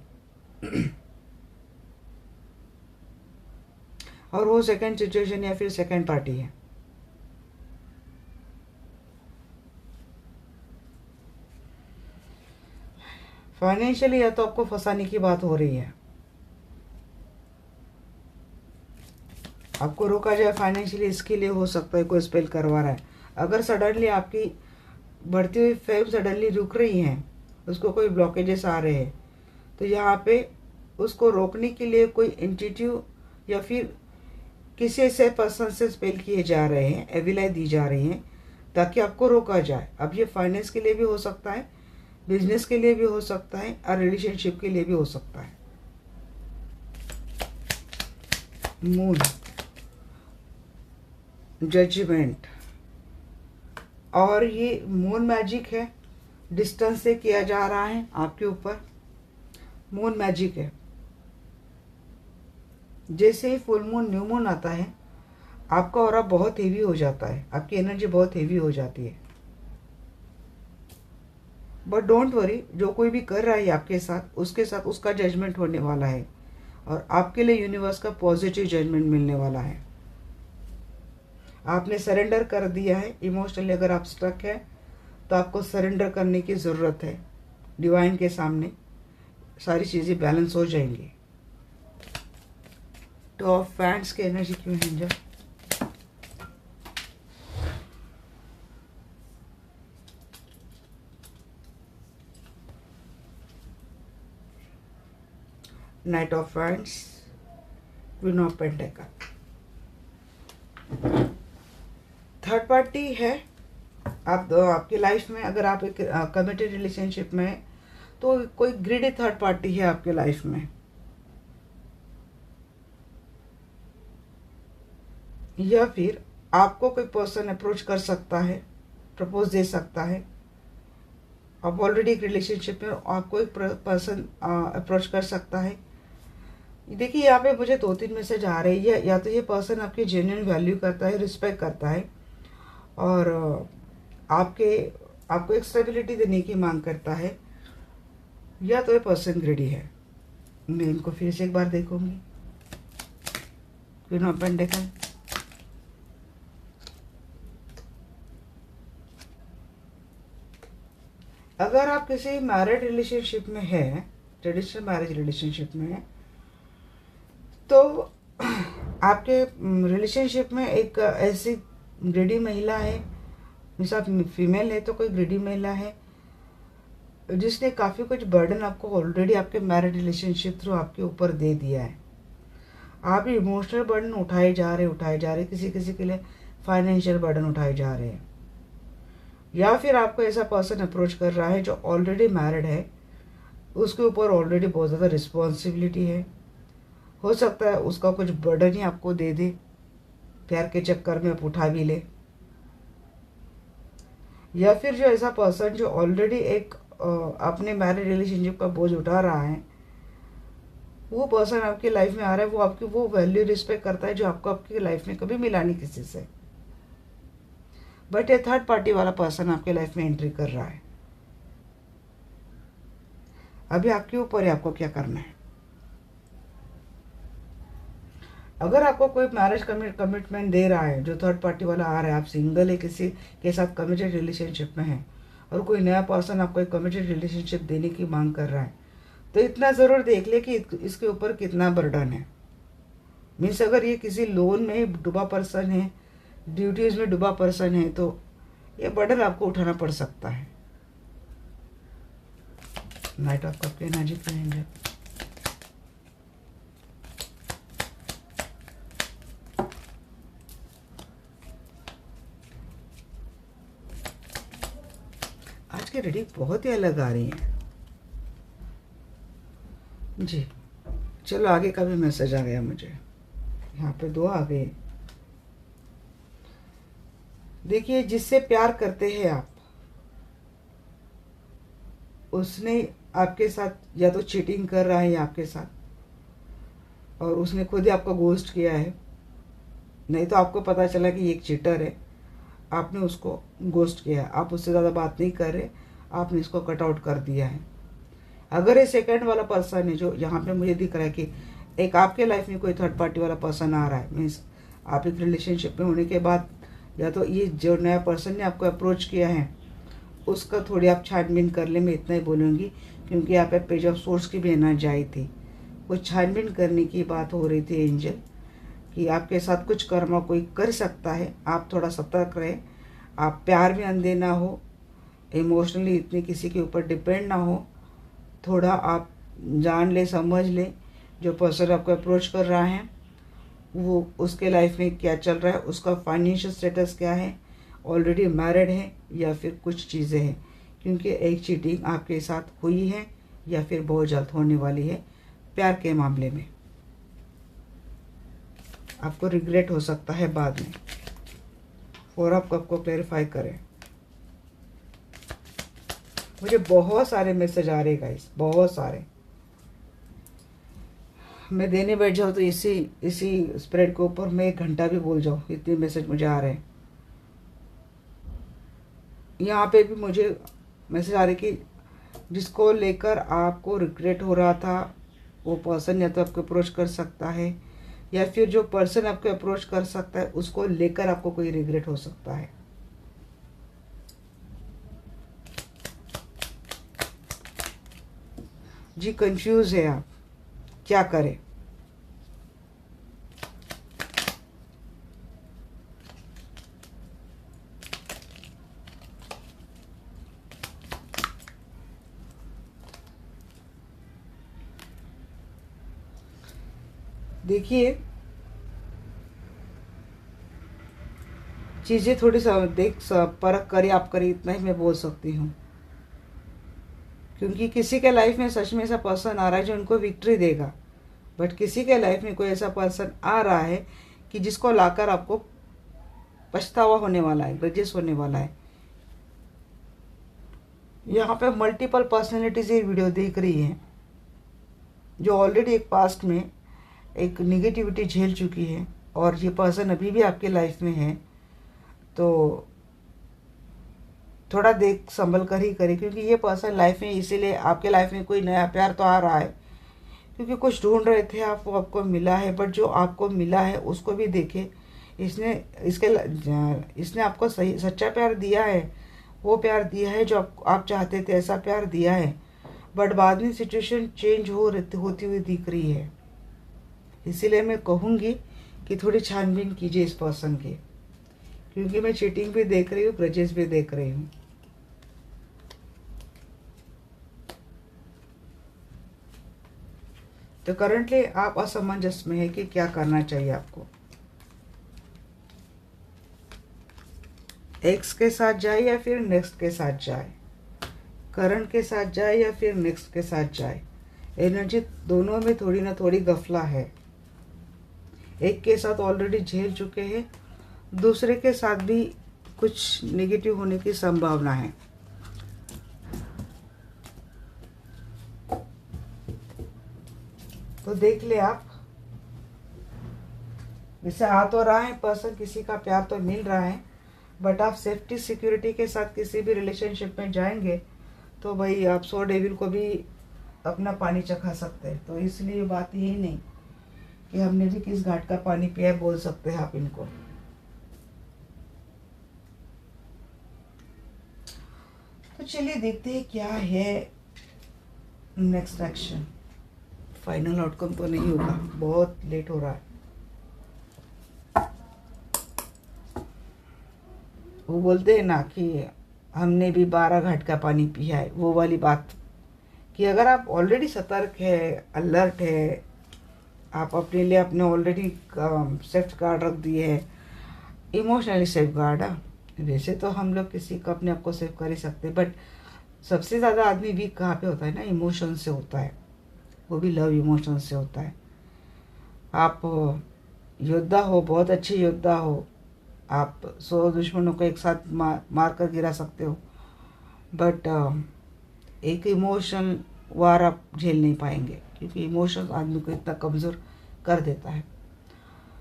और वो सेकंड सिचुएशन या फिर सेकंड पार्टी है। फाइनेंशियली या तो आपको फंसाने की बात हो रही है, आपको रोका जाए फाइनेंशियली, इसके लिए हो सकता है कोई स्पेल करवा रहा है। अगर सडनली आपकी बढ़ती हुई फेम सडनली रुक रही है, उसको कोई ब्लॉकेजेस आ रहे हैं, तो यहाँ पे उसको रोकने के लिए कोई इंस्टीट्यूट या फिर किसी ऐसे पर्सन से स्पेल किए जा रहे हैं, एविलाई दी जा रही हैं ताकि आपको रोका जाए। अब ये फाइनेंस के लिए भी हो सकता है, बिजनेस के लिए भी हो सकता है, और रिलेशनशिप के लिए भी हो सकता है। मून, जजमेंट, और ये मून मैजिक है, डिस्टेंस से किया जा रहा है आपके ऊपर। मून मैजिक है, जैसे ही फुल मून, न्यू मून आता है, आपका ऑरा बहुत हेवी हो जाता है, आपकी एनर्जी बहुत हेवी हो जाती है। बट डोंट वरी, जो कोई भी कर रहा है आपके साथ, उसके साथ उसका जजमेंट होने वाला है, और आपके लिए यूनिवर्स का पॉजिटिव जजमेंट मिलने वाला है। आपने सरेंडर कर दिया है इमोशनली। अगर आप स्ट्रक है तो आपको सरेंडर करने की ज़रूरत है। डिवाइन के सामने सारी चीज़ें बैलेंस हो जाएंगी। टू ऑफ फैंड्स की एनर्जी क्यों है angel? Night of friends, queen of pentacle. Third party है आपकी लाइफ में। अगर आप एक कमिटेड रिलेशनशिप में हैं तो कोई ग्रीडी थर्ड पार्टी है आपके लाइफ में, या फिर आपको कोई पर्सन अप्रोच कर सकता है, प्रपोज दे सकता है। आप ऑलरेडी एक रिलेशनशिप में, आपको एक पर्सन अप्रोच कर सकता है। देखिए यहाँ पे मुझे 2-3 मैसेज आ रहे हैं। या तो ये पर्सन आपकी जेन्युइन वैल्यू करता है, रिस्पेक्ट करता है और आपको एक स्टेबिलिटी देने की मांग करता है, या तो ये पर्सन ग्रेडी है। मैं इनको फिर से एक बार देखूंगी। क्वीन ऑफ पेंटेकल, अगर आप किसी मैरिड रिलेशनशिप में हैं, ट्रेडिशनल मैरिज रिलेशनशिप में है, तो आपके रिलेशनशिप में एक ऐसी ग्रेडी महिला है, जैसे आप फीमेल है तो कोई ग्रेडी महिला है जिसने काफ़ी कुछ बर्डन आपको ऑलरेडी आपके मैरिड रिलेशनशिप थ्रू आपके ऊपर दे दिया है। आप इमोशनल बर्डन उठाए जा रहे, किसी किसी के लिए फाइनेंशियल बर्डन उठाए जा रहे हैं, या फिर आपको ऐसा पर्सन अप्रोच कर रहा है जो ऑलरेडी मैरिड है, उसके ऊपर ऑलरेडी बहुत ज़्यादा रिस्पॉन्सिबिलिटी है। हो सकता है उसका कुछ बर्डन ही आपको दे दे, प्यार के चक्कर में आप उठा भी ले। या फिर जो ऐसा पर्सन जो ऑलरेडी एक अपने मैरिड रिलेशनशिप का बोझ उठा रहा है, वो पर्सन आपकी लाइफ में आ रहा है, वो आपकी वो वैल्यू रिस्पेक्ट करता है जो आपको आपकी लाइफ में कभी मिला नहीं किसी से। बट ये थर्ड पार्टी वाला पर्सन आपके लाइफ में एंट्री कर रहा है। अभी आपके ऊपर है आपको क्या करना है। अगर आपको कोई मैरिज कमिटमेंट दे रहा है, जो थर्ड पार्टी वाला आ रहा है, आप सिंगल है, किसी के साथ कमिटेड रिलेशनशिप में है और कोई नया पर्सन आपको एक कमिटेड रिलेशनशिप देने की मांग कर रहा है, तो इतना ज़रूर देख ले कि इसके ऊपर कितना बर्डन है। मीन्स अगर ये किसी लोन में डूबा पर्सन है, ड्यूटीज़ में डूबा पर्सन है, तो ये बर्डन आपको उठाना पड़ सकता है। नाइट ऑफ कप की एनर्जी करेंगे। आज की रीडिंग बहुत ही अलग आ रही है जी। चलो आगे का भी मैसेज आ गया मुझे, यहाँ पे 2 आ गए। देखिए, जिससे प्यार करते हैं आप, उसने आपके साथ या तो चीटिंग कर रहा है या आपके साथ, और उसने खुद ही आपको गोस्ट किया है, नहीं तो आपको पता चला कि ये एक चीटर है, आपने उसको गोस्ट किया है, आप उससे ज़्यादा बात नहीं कर रहे, आपने इसको कट आउट कर दिया है। अगर ये सेकंड वाला पर्सन है जो यहाँ पे मुझे दिख रहा है कि एक आपके लाइफ में कोई थर्ड पार्टी वाला पर्सन आ रहा है, मीन्स आप एक रिलेशनशिप में होने के बाद, या तो ये जो नया पर्सन ने आपको अप्रोच किया है उसका थोड़ी आप छानबीन कर ले। मैं इतना ही बोलूँगी क्योंकि यहाँ पे पेज ऑफ सोर्स की भी एनर्जी आई थी, कुछ छानबीन करने की बात हो रही थी एंजल, कि आपके साथ कुछ कर्म कोई कर सकता है। आप थोड़ा सतर्क रहे, आप प्यार में अंधे ना हो, इमोशनली इतने किसी के ऊपर डिपेंड ना हो, थोड़ा आप जान ले, समझ ले जो पर्सन आपको अप्रोच कर रहा है वो उसके लाइफ में क्या चल रहा है, उसका फाइनेंशियल स्टेटस क्या है, ऑलरेडी मैरिड है या फिर कुछ चीज़ें हैं, क्योंकि एक चीटिंग आपके साथ हुई है या फिर बहुत जल्द होने वाली है प्यार के मामले में। आपको रिग्रेट हो सकता है बाद में। 4 ऑफ कप को क्लैरिफाई करें। मुझे बहुत सारे मैसेज आ रहे गाइस, बहुत सारे। मैं देने बैठ जाऊँ तो इसी स्प्रेड के ऊपर मैं 1 घंटा भी बोल जाऊँ, इतने मैसेज मुझे आ रहे हैं। यहाँ पे भी मुझे मैसेज आ रहे कि जिसको लेकर आपको रिग्रेट हो रहा था वो पर्सन या तो आपको अप्रोच कर सकता है, या फिर जो पर्सन आपको अप्रोच कर सकता है उसको लेकर आपको कोई रिग्रेट हो सकता है। जी कंफ्यूज है आप, क्या करें। देखिए, चीज़ें थोड़ी परख करिए आप करिए, इतना ही मैं बोल सकती हूँ। क्योंकि किसी के लाइफ में सच में ऐसा पर्सन आ रहा है जो उनको विक्ट्री देगा, बट किसी के लाइफ में कोई ऐसा पर्सन आ रहा है कि जिसको लाकर आपको पछतावा होने वाला है, ग्रजेस होने वाला है। यहाँ पे मल्टीपल पर्सनैलिटीज ये वीडियो देख रही हैं जो ऑलरेडी एक पास्ट में एक निगेटिविटी झेल चुकी है, और ये पर्सन अभी भी आपके लाइफ में है। तो थोड़ा देख संभल कर ही करें, क्योंकि ये पर्सन लाइफ में, इसीलिए आपके लाइफ में कोई नया प्यार तो आ रहा है, क्योंकि कुछ ढूंढ रहे थे आप, वो आपको मिला है। बट जो आपको मिला है उसको भी देखे, इसने आपको सही सच्चा प्यार दिया है, वो प्यार दिया है जो आप चाहते थे, ऐसा प्यार दिया है। बट बाद में सिचुएशन चेंज होती हुई दिख रही है। इसीलिए मैं कहूँगी कि थोड़ी छानबीन कीजिए इस पर्सन की, क्योंकि मैं चीटिंग भी देख रही हूँ, ग्रजेस भी देख रही हूँ। तो करंटली आप असमंजस में है कि क्या करना चाहिए आपको। एक्स के साथ जाए या फिर नेक्स्ट के साथ जाए, करंट के साथ जाए या फिर नेक्स्ट के साथ जाए। एनर्जी दोनों में थोड़ी ना थोड़ी गफला है। एक के साथ ऑलरेडी झेल चुके हैं, दूसरे के साथ भी कुछ नेगेटिव होने की संभावना है। तो देख ले आप, जैसे आ तो रहा है पर्सन, किसी का प्यार तो मिल रहा है, बट आप सेफ्टी सिक्योरिटी के साथ किसी भी रिलेशनशिप में जाएंगे तो भाई आप 100 डेविल को भी अपना पानी चखा सकते हैं। तो इसलिए बात यही नहीं कि हमने भी किस घाट का पानी पिया है, बोल सकते हैं आप इनको। तो चलिए देखते हैं क्या है नेक्स्ट एक्शन। फाइनल आउटकम तो नहीं होगा, बहुत लेट हो रहा है। वो बोलते हैं ना कि हमने भी 12 घाट का पानी पिया है, वो वाली बात। कि अगर आप ऑलरेडी सतर्क है, अलर्ट है, आप अपने लिए अपने ऑलरेडी सेफ्ट गार्ड रख दिए है, इमोशनली सेफ गार्ड। वैसे तो हम लोग किसी को अपने आप को सेफ कर ही सकते हैं, बट सबसे ज़्यादा आदमी वीक कहाँ पे होता है ना, इमोशन से होता है, वो भी लव इमोशन से होता है। आप योद्धा हो, बहुत अच्छे योद्धा हो, आप 100 दुश्मनों को एक साथ मार कर गिरा सकते हो, बट एक इमोशन वार आप झेल नहीं पाएंगे, क्योंकि इमोशन आदमी को इतना कमज़ोर कर देता है।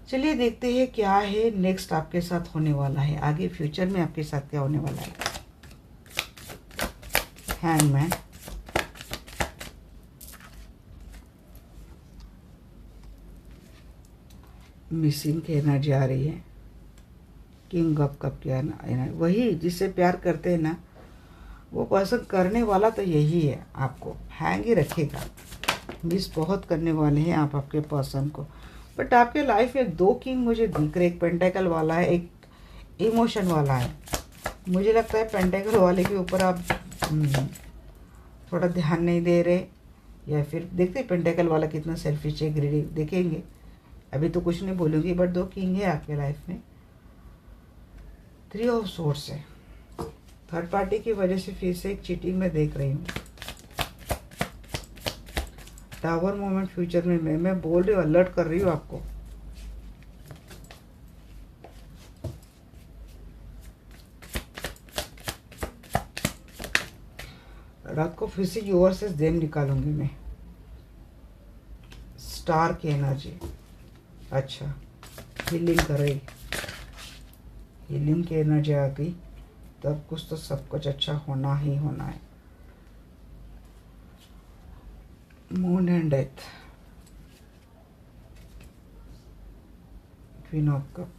चलिए देखते हैं क्या है नेक्स्ट आपके साथ होने वाला है, आगे फ्यूचर में आपके साथ क्या होने वाला है। हैंगमैन, मिसिंग की एनर्जी आ रही है, किंग ऑफ कप की एनर्जी। वही जिससे प्यार करते हैं ना, वो पर्सन करने वाला तो यही है, आपको हैंग ही रखेगा। मिस बहुत करने वाले हैं आप आपके पर्सन को। बट आपके लाइफ में 2 किंग मुझे दिख रहे, एक पेंटेकल वाला है, एक इमोशन वाला है। मुझे लगता है पेंटेकल वाले के ऊपर आप थोड़ा ध्यान नहीं दे रहे, या फिर देखते पेंटेकल वाला कितना सेल्फिश है, ग्रीडी। देखेंगे, अभी तो कुछ नहीं बोलूँगी, बट 2 किंग है आपके लाइफ में। 3 ऑफ सोर्स है, थर्ड पार्टी की वजह से फिर से एक चीटिंग में देख रही हूँ। टावर मोमेंट फ्यूचर में मैं बोल रही हूँ, अलर्ट कर रही हूँ आपको। रात को फिर से यूवर्सेस जेम निकालूंगी मैं। स्टार की एनर्जी, अच्छा हीलिंग कर रही, हीलिंग की एनर्जी आ गई, तब कुछ तो सब कुछ अच्छा होना ही होना है। Moon and death, queen of cup.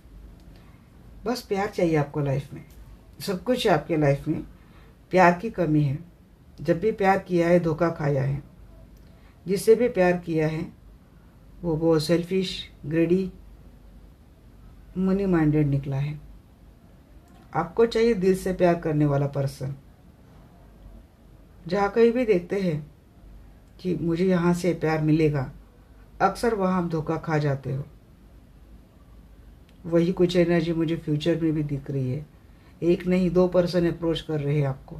बस प्यार चाहिए आपको लाइफ में, सब कुछ है आपके लाइफ में, प्यार की कमी है। जब भी प्यार किया है धोखा खाया है, जिससे भी प्यार किया है वो बहुत सेल्फिश, ग्रेडी, मनी माइंडेड निकला है। आपको चाहिए दिल से प्यार करने वाला पर्सन। जहाँ कहीं भी देखते हैं कि मुझे यहाँ से प्यार मिलेगा, अक्सर वहाँ आप धोखा खा जाते हो। वही कुछ एनर्जी मुझे फ्यूचर में भी दिख रही है। एक नहीं 2 पर्सन अप्रोच कर रहे हैं आपको,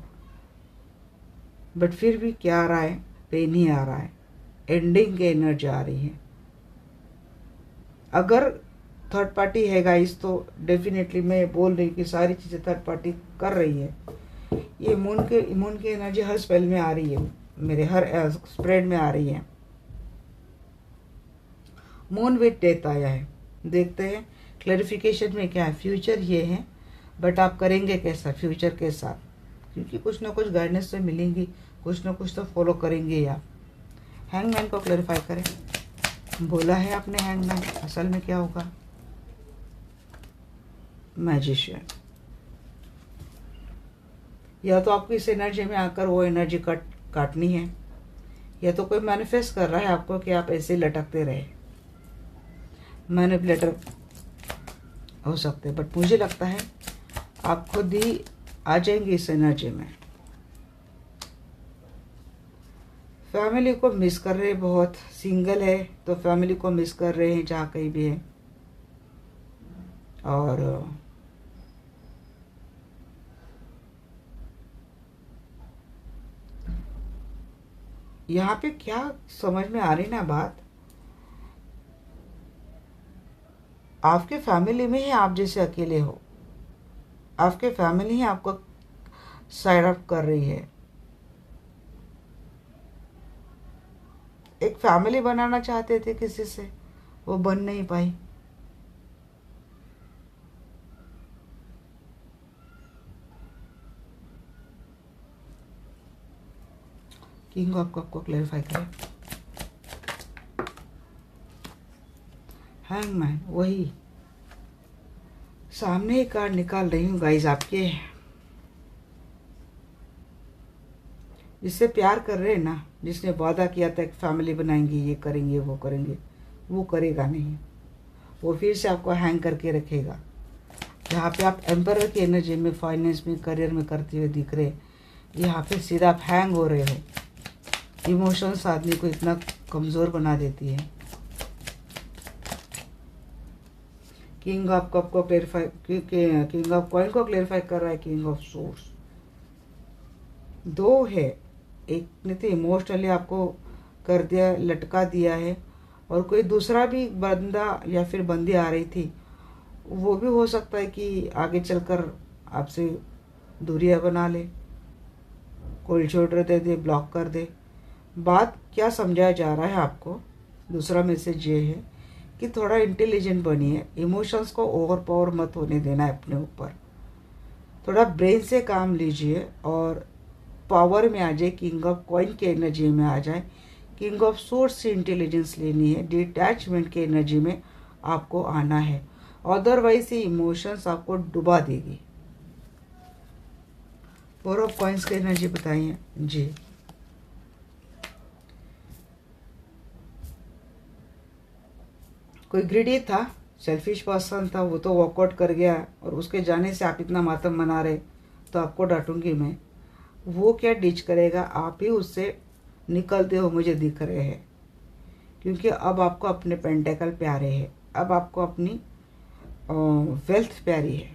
बट फिर भी क्या आ रहा है, पेन ही आ रहा है। एंडिंग की एनर्जी आ रही है। अगर थर्ड पार्टी है गाइस, तो डेफिनेटली मैं बोल रही हूँ कि सारी चीज़ें थर्ड पार्टी कर रही है। ये मून की एनर्जी हर स्पेल में आ रही है, मेरे हर स्प्रेड में आ रही है। मून विथ डेथ आया है। देखते हैं क्लैरिफिकेशन में क्या है। फ्यूचर ये है, बट आप करेंगे कैसा फ्यूचर के साथ, क्योंकि कुछ ना कुछ गाइडेंस तो मिलेंगी, कुछ ना कुछ तो फॉलो करेंगे आप। हैंगमैन को क्लैरिफाई करें। बोला है आपने हैंगमैन, असल में क्या होगा? मैजिशियन। या तो आपको इस एनर्जी में आकर वो एनर्जी काटनी है, या तो कोई मैनिफेस्ट कर रहा है आपको कि आप ऐसे ही लटकते रहे। मैनिपुलेटर हो सकते हैं, बट मुझे लगता है आप खुद ही आ जाएंगे इस एनर्जी में। फैमिली को मिस कर रहे हैं बहुत। सिंगल है तो फैमिली को मिस कर रहे हैं जहाँ कहीं भी है। और यहाँ पे क्या समझ में आ रही ना बात, आपके फैमिली में ही आप जैसे अकेले हो। आपके फैमिली ही आपको साइड अप कर रही है। एक फैमिली बनाना चाहते थे किसी से, वो बन नहीं पाई। किंग आपको क्लैरिफाई करें। हैंगमैन, वही सामने ही कार्ड निकाल रही हूँ गाइस आपके। जिससे प्यार कर रहे हैं ना, जिसने वादा किया था एक फैमिली बनाएंगे, ये करेंगे वो करेंगे, वो करेगा नहीं। वो फिर से आपको हैंग करके रखेगा। जहाँ पे आप एम्परर की एनर्जी में, फाइनेंस में, करियर में करते हुए दिख रहे, यहाँ पे सीधा आप हैंग हो रहे हो। इमोशंस आदमी को इतना कमज़ोर बना देती है। किंग ऑफ कप को क्लेरिफाई, किंग ऑफ कॉइन को क्लेरिफाई कर रहा है किंग ऑफ सोर्स। 2 है, एक ने तो इमोशनली आपको कर दिया, लटका दिया है, और कोई दूसरा भी बंदा या फिर बंदी आ रही थी। वो भी हो सकता है कि आगे चलकर आपसे दूरियां बना ले, कोल्ड शोल्डर दे दे, ब्लॉक कर दे। बात क्या समझाया जा रहा है आपको? दूसरा मैसेज ये है कि थोड़ा इंटेलिजेंट बनिए। इमोशंस को ओवर पावर मत होने देना है अपने ऊपर। थोड़ा ब्रेन से काम लीजिए और पावर में आ जाए, किंग ऑफ कॉइन के एनर्जी में आ जाए। किंग ऑफ सोर्स से इंटेलिजेंस लेनी है, डिटैचमेंट के एनर्जी में आपको आना है। अदरवाइज ये इमोशंस आपको डुबा देगी। 4 ऑफ कॉइन्स की एनर्जी बताइए जी। कोई ग्रीडी था, सेल्फिश पर्सन था, वो तो वॉकआउट कर गया, और उसके जाने से आप इतना मातम मना रहे, तो आपको डांटूंगी मैं। वो क्या डिच करेगा, आप ही उससे निकलते हो मुझे दिख रहे हैं। क्योंकि अब आपको अपने पेंटेकल प्यारे हैं, अब आपको अपनी वेल्थ प्यारी है।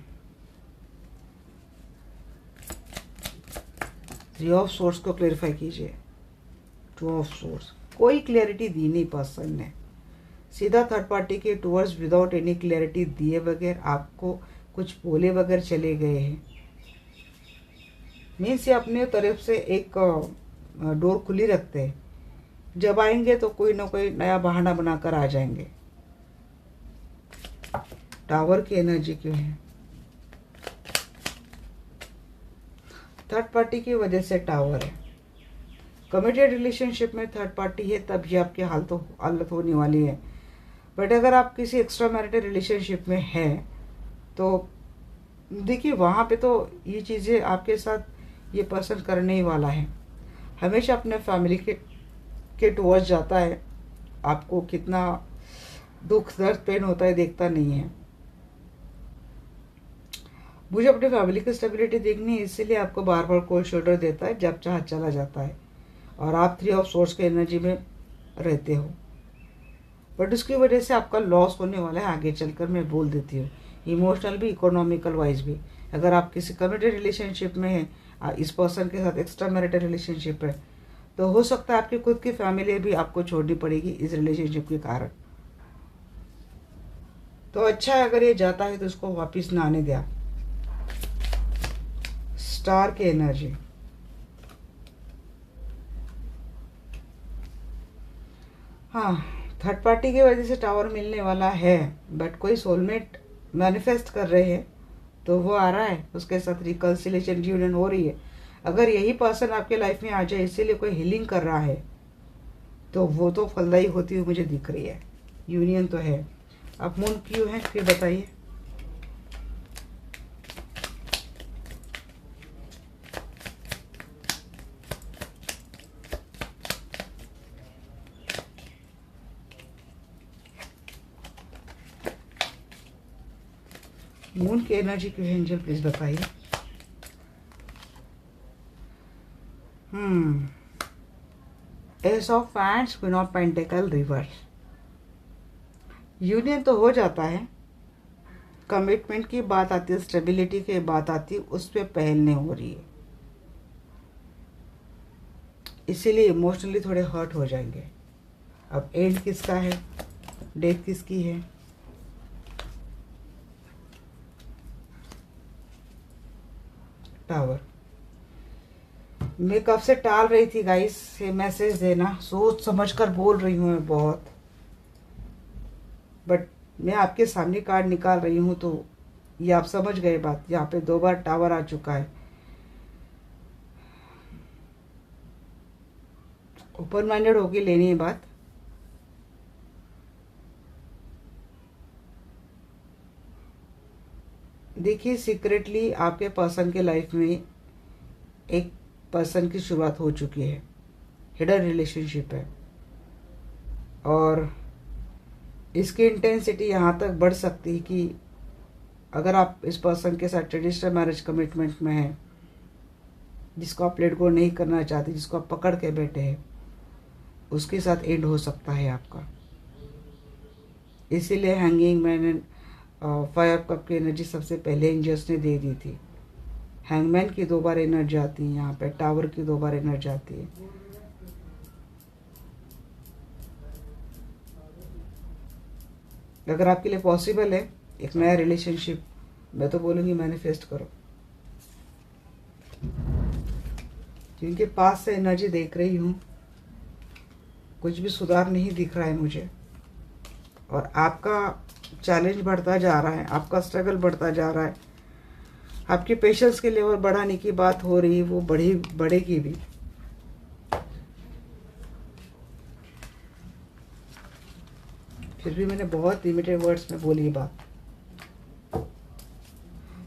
3 ऑफ सोर्स को क्लेरिफाई कीजिए। 2 ऑफ सोर्स, कोई क्लैरिटी दी नहीं पर्सन ने, सीधा थर्ड पार्टी के टूवर्ड्स विदाउट एनी क्लैरिटी दिए बगैर, आपको कुछ बोले बगैर चले गए हैं। मीन्स ये अपने तरफ से एक डोर खुली रखते हैं, जब आएंगे तो कोई ना कोई नया बहाना बनाकर आ जाएंगे। टावर की एनर्जी क्यों है? थर्ड पार्टी की वजह से टावर है। कमिटेड रिलेशनशिप में थर्ड पार्टी है, तब ये आपकी हालत होने वाली है। बट अगर आप किसी एक्स्ट्रा मैरिटल रिलेशनशिप में हैं, तो देखिए वहाँ पे तो ये चीज़ें आपके साथ ये पर्सन करने ही वाला है। हमेशा अपने फैमिली के के टुवर्ड्स जाता है, आपको कितना दुख दर्द पेन होता है देखता नहीं है। मुझे अपनी फैमिली की स्टेबिलिटी देखनी है, इसीलिए आपको बार बार कोल्ड शोल्डर देता है, जब चाह चला जाता है और आप 3 ऑफ सोर्स के एनर्जी में रहते हो। बट उसकी वजह से आपका लॉस होने वाला है आगे चलकर, मैं बोल देती हूँ, इमोशनल भी, इकोनॉमिकल वाइज भी। अगर आप किसी कमिटेड रिलेशनशिप में हैं, इस पर्सन के साथ एक्स्ट्रा मैरिटल रिलेशनशिप है, तो हो सकता है आपकी खुद की फैमिली भी आपको छोड़नी पड़ेगी इस रिलेशनशिप के कारण। तो अच्छा है अगर ये जाता है तो उसको वापस ना आने दिया। स्टार की एनर्जी, हाँ, थर्ड पार्टी की वजह से टावर मिलने वाला है, बट कोई सोलमेट मैनिफेस्ट कर रहे हैं तो वो आ रहा है, उसके साथ रिकन्सिलेशन यूनियन हो रही है। अगर यही पर्सन आपके लाइफ में आ जाए, इसीलिए कोई हीलिंग कर रहा है, तो वो तो फलदायी होती हुई मुझे दिख रही है। यूनियन तो है। अब मून क्यों है फिर बताइए। मून की एनर्जी क्यों है एंजल, प्लीज बताइए। S of friends, queen of pentacle, reverse. Union तो हो जाता है, कमिटमेंट की बात आती है, स्टेबिलिटी की बात आती है, उस पर पहल नहीं हो रही है, इसीलिए इमोशनली थोड़े हर्ट हो जाएंगे। अब एंड किसका है, डेथ किसकी है। टावर। मैं कब से टाल रही थी गाइस ये मैसेज देना, सोच समझ कर बोल रही हूँ मैं बहुत, बट मैं आपके सामने कार्ड निकाल रही हूँ तो ये आप समझ गए बात। यहाँ पे 2 बार टावर आ चुका है। ओपन माइंडेड होगी लेनी है बात। देखिए, सीक्रेटली आपके पर्सन के लाइफ में एक पर्सन की शुरुआत हो चुकी है, हिडन रिलेशनशिप है, और इसकी इंटेंसिटी यहाँ तक बढ़ सकती है कि अगर आप इस पर्सन के साथ ट्रेडिशनल मैरिज कमिटमेंट में हैं, जिसको आप लेट गो नहीं करना चाहते, जिसको आप पकड़ के बैठे हैं, उसके साथ एंड हो सकता है आपका। इसीलिए हैंगिंग मैन, 5 कप की एनर्जी सबसे पहले एंजल्स ने दे दी थी। हैंगमैन की 2 बार एनर्जी आती है यहाँ पे, टावर की 2 बार एनर्जी आती है। अगर आपके लिए पॉसिबल है एक नया रिलेशनशिप, मैं तो बोलूँगी मैनिफेस्ट करो, क्योंकि पास से एनर्जी देख रही हूँ, कुछ भी सुधार नहीं दिख रहा है मुझे, और आपका चैलेंज बढ़ता जा रहा है, आपका स्ट्रगल बढ़ता जा रहा है, आपकी पेशेंस के लेवल बढ़ाने की बात हो रही है, वो बढ़ेगी भी। फिर भी मैंने बहुत लिमिटेड वर्ड्स में बोली ये बात।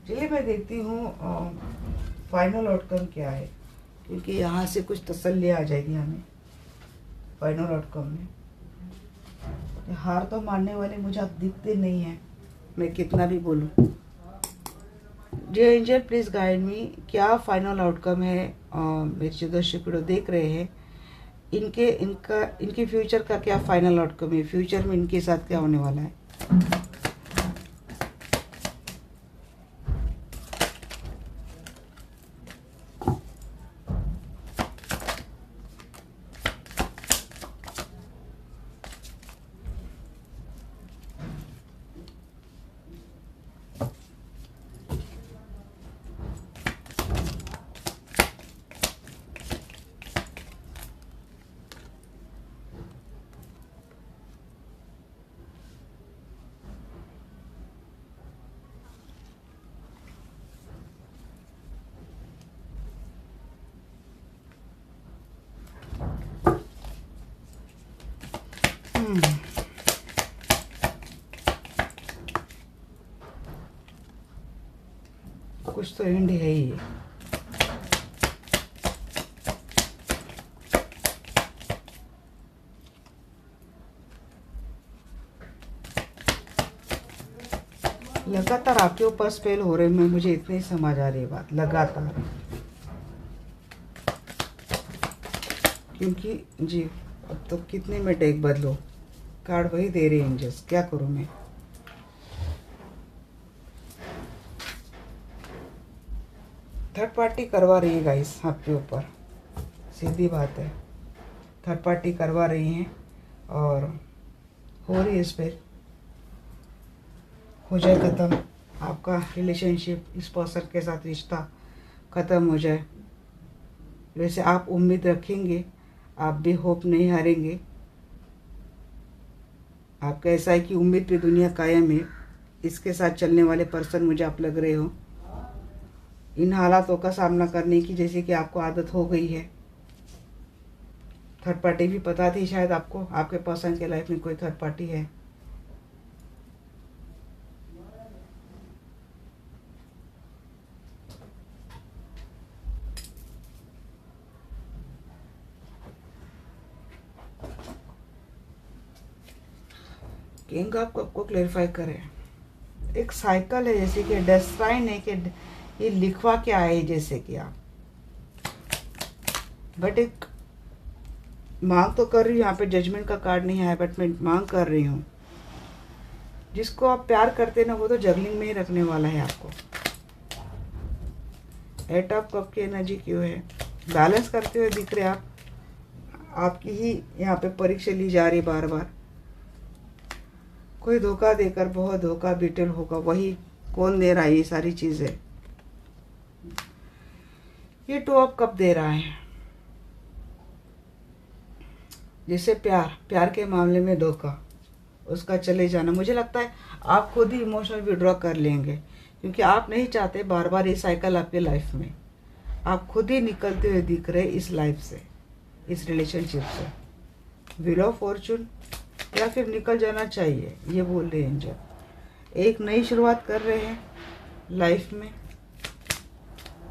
चलिए मैं देखती हूँ फाइनल आउटकम क्या है, क्योंकि यहाँ से कुछ तसल्ली आ जाएगी हमें फाइनल आउटकम में। हार तो मानने वाले मुझे आप दिखते नहीं हैं, मैं कितना भी बोलूँ। Dear angel please guide me, क्या फाइनल आउटकम है। मेरे जो दर्शक वीडियो देख रहे हैं, इनके फ्यूचर का क्या फाइनल आउटकम है, फ्यूचर में इनके साथ क्या होने वाला है। कुछ तो एंड है ही। लगातार आपके ऊपर स्पेल हो रहे हैं, मुझे इतनी समझ आ रही है बात, लगातार। क्योंकि जी अब तो कितने में डेक बदलो, कार्ड वही दे रहे हैं एंजल्स, क्या करूं मैं। थर्ड पार्टी करवा रही है गाइस आपके ऊपर, सीधी बात है। थर्ड पार्टी करवा रही हैं और हो रही है इस पर, हो जाए ख़त्म आपका रिलेशनशिप, इस पर्सन के साथ रिश्ता ख़त्म हो जाए। वैसे आप उम्मीद रखेंगे, आप भी होप नहीं हारेंगे। आपका ऐसा है कि उम्मीद पे दुनिया कायम है। इसके साथ चलने वाले पर्सन मुझे आप लग रहे हो, इन हालातों का सामना करने की जैसे कि आपको आदत हो गई है। थर्ड पार्टी भी पता थी शायद आपको, आपके पर्सन के लाइफ में कोई थर्ड पार्टी है। किंग आपको क्लेरिफाई करें, एक साइकिल है, जैसे कि डेस्टाइन है कि ये लिखवा के आए जैसे कि आप, बट एक मांग तो कर रही हूँ। यहाँ पे जजमेंट का कार्ड नहीं आया, बट मैं मांग कर रही हूँ। जिसको आप प्यार करते हैं ना, वो तो जगलिंग में ही रखने वाला है आपको। 8 ऑफ कप की एनर्जी क्यों है, बैलेंस करते हुए दिख रहे आप। आपकी ही यहाँ पे परीक्षा ली जा रही बार बार। कोई धोखा देकर बहुत धोखा बिटल होगा, वही कौन दे रहा है ये सारी चीजें। ये 2 ऑफ कप दे रहा है, जैसे प्यार के मामले में धोखा, उसका चले जाना। मुझे लगता है आप खुद ही इमोशनल विड्रॉ कर लेंगे, क्योंकि आप नहीं चाहते बार बार ये साइकिल आपके लाइफ में। आप खुद ही निकलते हुए दिख रहे इस लाइफ से, इस रिलेशनशिप से। व्हील ऑफ फॉर्चून, या फिर निकल जाना चाहिए ये बोल रहे हैं। जब एक नई शुरुआत कर रहे हैं लाइफ में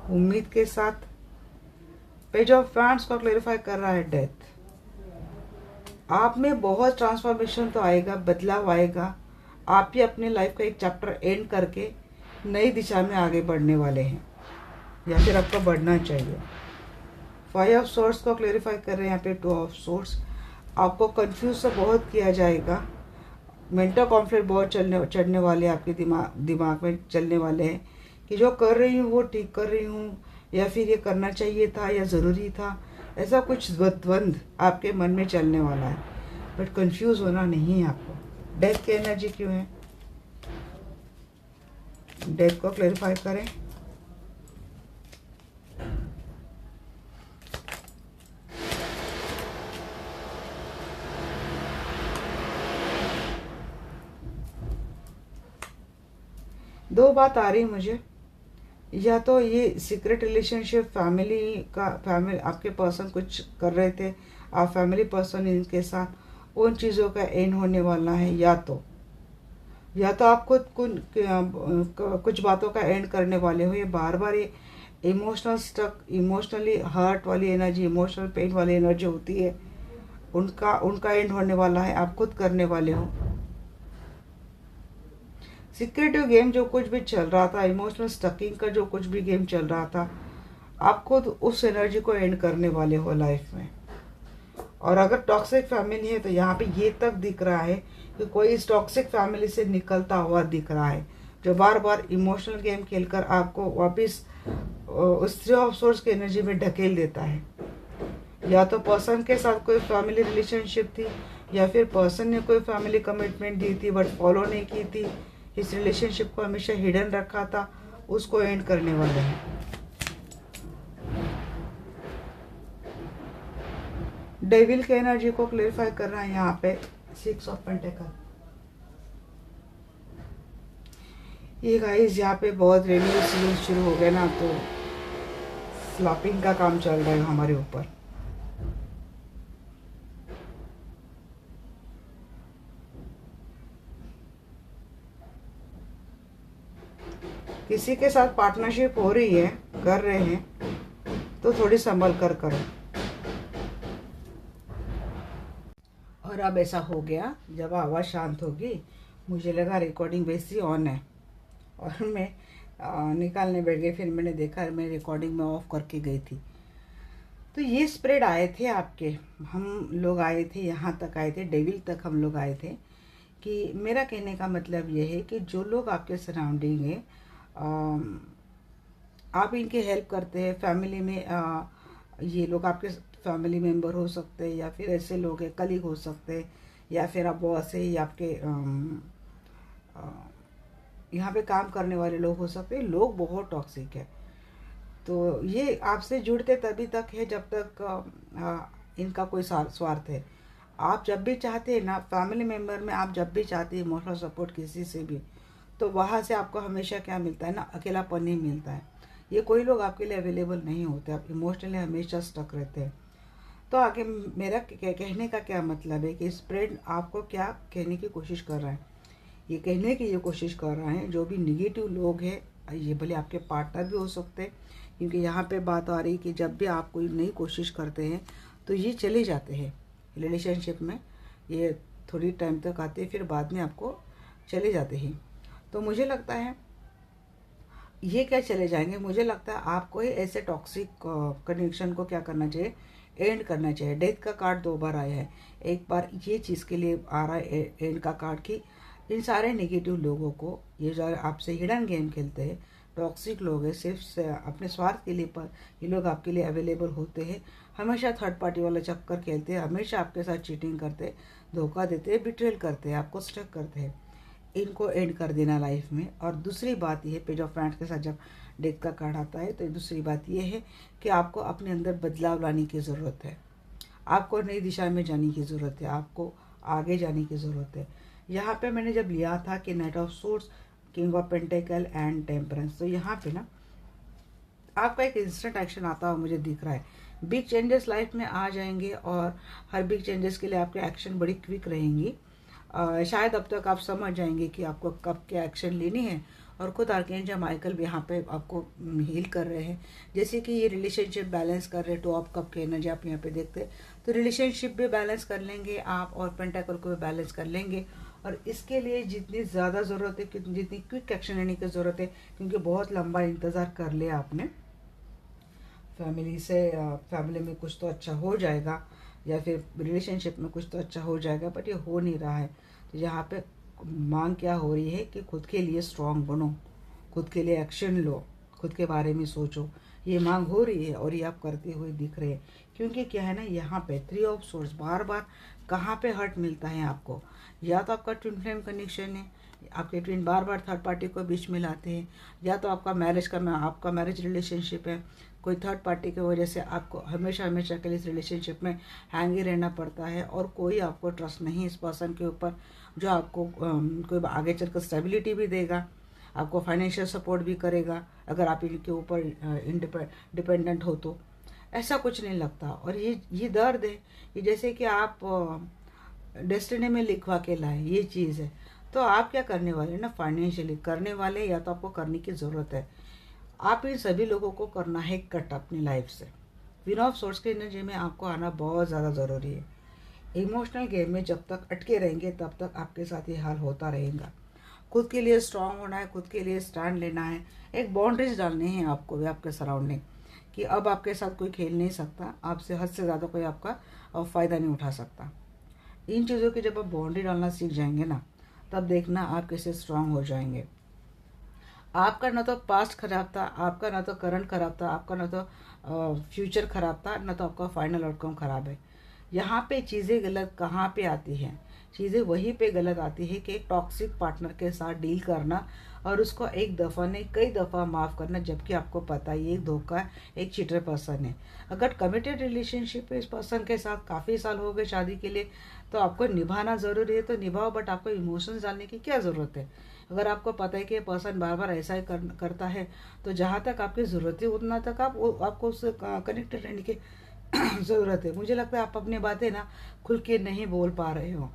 उम्मीद के साथ। पेज ऑफ फैंड्स को क्लेरिफाई कर रहा है डेथ। आप में बहुत ट्रांसफॉर्मेशन तो आएगा, बदलाव आएगा। आप ही अपने लाइफ का एक चैप्टर एंड करके नई दिशा में आगे बढ़ने वाले हैं, या फिर आपको बढ़ना चाहिए। 5 ऑफ सोर्स को क्लेरिफाई कर रहे हैं यहाँ पे 2 ऑफ सोर्स। आपको कंफ्यूज तो बहुत किया जाएगा, मेंटल कॉन्फ्लिक्ट बहुत चढ़ने वाले आपके दिमाग में चलने वाले हैं कि जो कर रही हूँ वो ठीक कर रही हूँ, या फिर ये करना चाहिए था या ज़रूरी था। ऐसा कुछ द्वंद्व आपके मन में चलने वाला है, बट कंफ्यूज होना नहीं है आपको। डेथ की एनर्जी क्यों है, डेथ को क्लेरिफाई करें। दो बात आ रही मुझे, या तो ये सीक्रेट रिलेशनशिप फैमिली आपके पर्सन कुछ कर रहे थे, आप फैमिली पर्सन इनके साथ, उन चीज़ों का एंड होने वाला है। या तो आप खुद कुछ बातों का एंड करने वाले हो। ये बार बार ये इमोशनल स्टक, इमोशनली हर्ट वाली एनर्जी, इमोशनल पेन वाली एनर्जी होती है, उनका एंड होने वाला है, आप खुद करने वाले हो। सीक्रेटिव गेम जो कुछ भी चल रहा था, इमोशनल स्टकिंग का जो कुछ भी गेम चल रहा था, आप खुद उस एनर्जी को एंड करने वाले हो लाइफ में। और अगर टॉक्सिक फैमिली है तो यहाँ पे ये तक दिख रहा है कि कोई इस टॉक्सिक फैमिली से निकलता हुआ दिख रहा है, जो बार बार इमोशनल गेम खेलकर आपको वापस उस 3 ऑफ सोर्स की एनर्जी में ढकेल देता है। या तो पर्सन के साथ कोई फैमिली रिलेशनशिप थी, या फिर पर्सन ने कोई फैमिली कमिटमेंट दी थी बट फॉलो नहीं की थी, इस रिलेशनशिप को हमेशा हिडन रखा था, उसको एंड करने वाले हैं। डेविल के एनर्जी को क्लेरिफाई कर रहा है यहाँ पे 6 ऑफ पेंटिकल। ये गाइस यहाँ पे बहुत रेनी सीजन शुरू हो गया ना, तो फ्लॉपिंग का काम चल रहा है हमारे ऊपर। किसी के साथ पार्टनरशिप हो रही है, कर रहे हैं, तो थोड़ी संभल कर करो। और अब ऐसा हो गया, जब आवाज़ शांत होगी, मुझे लगा रिकॉर्डिंग वैसी ऑन है, और मैं निकालने बैठ गई। फिर मैंने देखा, मैं रिकॉर्डिंग में ऑफ करके गई थी। तो ये स्प्रेड आए थे आपके, हम लोग आए थे, यहाँ तक आए थे, डेविल तक हम लोग आए थे। कि मेरा कहने का मतलब ये है कि जो लोग आपके सराउंडिंग है, आप इनकी हेल्प करते हैं फैमिली में, ये लोग आपके फैमिली मेम्बर हो सकते हैं, या फिर ऐसे लोग हैं कलीग हो सकते हैं, या फिर आप बॉस है, या आपके यहाँ पे काम करने वाले लोग हो सकते हैं। लोग बहुत टॉक्सिक है। तो ये आपसे जुड़ते तभी तक है जब तक इनका कोई स्वार्थ है। आप जब भी चाहते हैं ना, फैमिली मेम्बर में आप जब भी चाहते हैं इमोशनल सपोर्ट किसी से भी, तो वहाँ से आपको हमेशा क्या मिलता है ना, अकेलापन ही मिलता है। ये कोई लोग आपके लिए अवेलेबल नहीं होते, आप इमोशनली हमेशा स्टक रहते हैं। तो आगे मेरा कहने का क्या मतलब है कि स्प्रेड आपको क्या कहने की कोशिश कर रहा है, ये कहने की ये कोशिश कर रहा है, जो भी निगेटिव लोग हैं, ये भले आपके पार्टनर भी हो सकते हैं, क्योंकि यहाँ पे बात आ रही कि जब भी आप कोई नई कोशिश करते हैं तो ये चले जाते हैं रिलेशनशिप में, ये थोड़ी टाइम तक आते हैं, फिर बाद में आपको चले जाते हैं। तो मुझे लगता है ये क्या चले जाएंगे, मुझे लगता है आपको ही ऐसे टॉक्सिक कनेक्शन को क्या करना चाहिए, एंड करना चाहिए। डेथ का कार्ड 2 बार आया है, एक बार ये चीज़ के लिए आ रहा है एंड का कार्ड की इन सारे नेगेटिव लोगों को, ये जो आपसे हिडन गेम खेलते हैं, टॉक्सिक लोग हैं, सिर्फ से अपने स्वार्थ के लिए पर ये लोग आपके लिए अवेलेबल होते हैं, हमेशा थर्ड पार्टी वाला चक्कर खेलते हैं, हमेशा आपके साथ चीटिंग करते हैं, धोखा देते हैं, बिट्रेल करते हैं, आपको स्टक करते हैं। इनको एंड कर देना लाइफ में। और दूसरी बात यह, पेज ऑफ फ्रेंड्स के साथ जब डेथ का कार्ड आता है तो दूसरी बात यह है कि आपको अपने अंदर बदलाव लाने की ज़रूरत है, आपको नई दिशा में जाने की ज़रूरत है, आपको आगे जाने की ज़रूरत है। यहाँ पे मैंने जब लिया था कि night of source, king of pentacle and temperance, तो यहाँ पे ना आपका एक इंस्टेंट एक्शन आता हुआ मुझे दिख रहा है। बिग चेंजेस लाइफ में आ जाएंगे और हर बिग चेंजेस के लिए आपके एक्शन बड़ी क्विक रहेंगी। शायद अब तक आप समझ जाएंगे कि आपको कब क्या एक्शन लेनी है, और खुद आर्कएंजल माइकल भी यहाँ पे आपको हील कर रहे हैं। जैसे कि ये रिलेशनशिप बैलेंस कर रहे, 2 ऑफ कप की एनर्जी आप यहाँ पे देखते हैं, तो रिलेशनशिप भी बैलेंस कर लेंगे आप, और पेंटाकल को भी बैलेंस कर लेंगे। और इसके लिए जितनी ज़्यादा ज़रूरत है, जितनी क्विक एक्शन लेने की ज़रूरत है, क्योंकि बहुत लंबा इंतज़ार कर लिया आपने फैमिली से, फैमिली में कुछ तो अच्छा हो जाएगा, या फिर रिलेशनशिप में कुछ तो अच्छा हो जाएगा, बट ये हो नहीं रहा है। तो यहाँ पे मांग क्या हो रही है कि खुद के लिए स्ट्रांग बनो, खुद के लिए एक्शन लो, खुद के बारे में सोचो, ये मांग हो रही है और ये आप करते हुए दिख रहे हैं। क्योंकि क्या है ना, यहाँ पे 3 ऑफ सोर्स बार बार कहाँ पे हर्ट मिलता है आपको, या तो आपका ट्विन फ्लेम कनेक्शन है, आपके ट्विन बार बार थर्ड पार्टी को बीच में लाते हैं, या तो आपका मैरिज रिलेशनशिप है, कोई थर्ड पार्टी की वजह से आपको हमेशा हमेशा के लिए इस रिलेशनशिप में हैंग ही रहना पड़ता है, और कोई आपको ट्रस्ट नहीं इस पर्सन के ऊपर जो आपको कोई आगे चलकर स्टेबिलिटी भी देगा, आपको फाइनेंशियल सपोर्ट भी करेगा अगर आप इनके ऊपर डिपेंडेंट हो तो। ऐसा कुछ नहीं लगता। और ये दर्द है, ये जैसे कि आप डेस्टिनी में लिखवा के लाए, ये चीज़ है। तो आप क्या करने वाले ना, फाइनेंशियली करने वाले, या तो आपको करने की ज़रूरत है, आप इन सभी लोगों को करना है कट अपनी लाइफ से। विन ऑफ सोर्स की एनर्जी में आपको आना बहुत ज़्यादा ज़रूरी है। इमोशनल गेम में जब तक अटके रहेंगे तब तक आपके साथ ये हाल होता रहेगा। खुद के लिए स्ट्रांग होना है, खुद के लिए स्टैंड लेना है, एक बाउंड्रीज डालनी है आपको भी आपके सराउंडिंग, कि अब आपके साथ कोई खेल नहीं सकता, आपसे हद से ज़्यादा कोई आपका फ़ायदा नहीं उठा सकता। इन चीज़ों की जब आप बाउंड्री डालना सीख जाएंगे ना, तब देखना आप कैसे स्ट्रांग हो जाएंगे। आपका ना तो पास्ट खराब था, आपका ना तो करंट खराब था, आपका ना तो फ्यूचर खराब था, ना तो आपका फाइनल आउटकम खराब है। यहाँ पे चीज़ें गलत कहाँ पे आती हैं, चीज़ें वहीं पे गलत आती है कि एक टॉक्सिक पार्टनर के साथ डील करना और उसको एक दफ़ा नहीं कई दफ़ा माफ़ करना, जबकि आपको पता है ये एक धोखा, एक चीटर पर्सन है। अगर कमिटेड रिलेशनशिप है इस पर्सन के साथ, काफ़ी साल हो गए शादी के लिए, तो आपको निभाना ज़रूरी है तो निभाओ, बट आपको इमोशंस डालने की क्या ज़रूरत है। अगर आपको पता है कि ये पर्सन बार बार ऐसा ही करता है, तो जहाँ तक आपकी ज़रूरत है उतना तक आपको उससे कनेक्टेड रहने की ज़रूरत है। मुझे लगता है आप अपनी बातें ना खुल के नहीं बोल पा रहे हो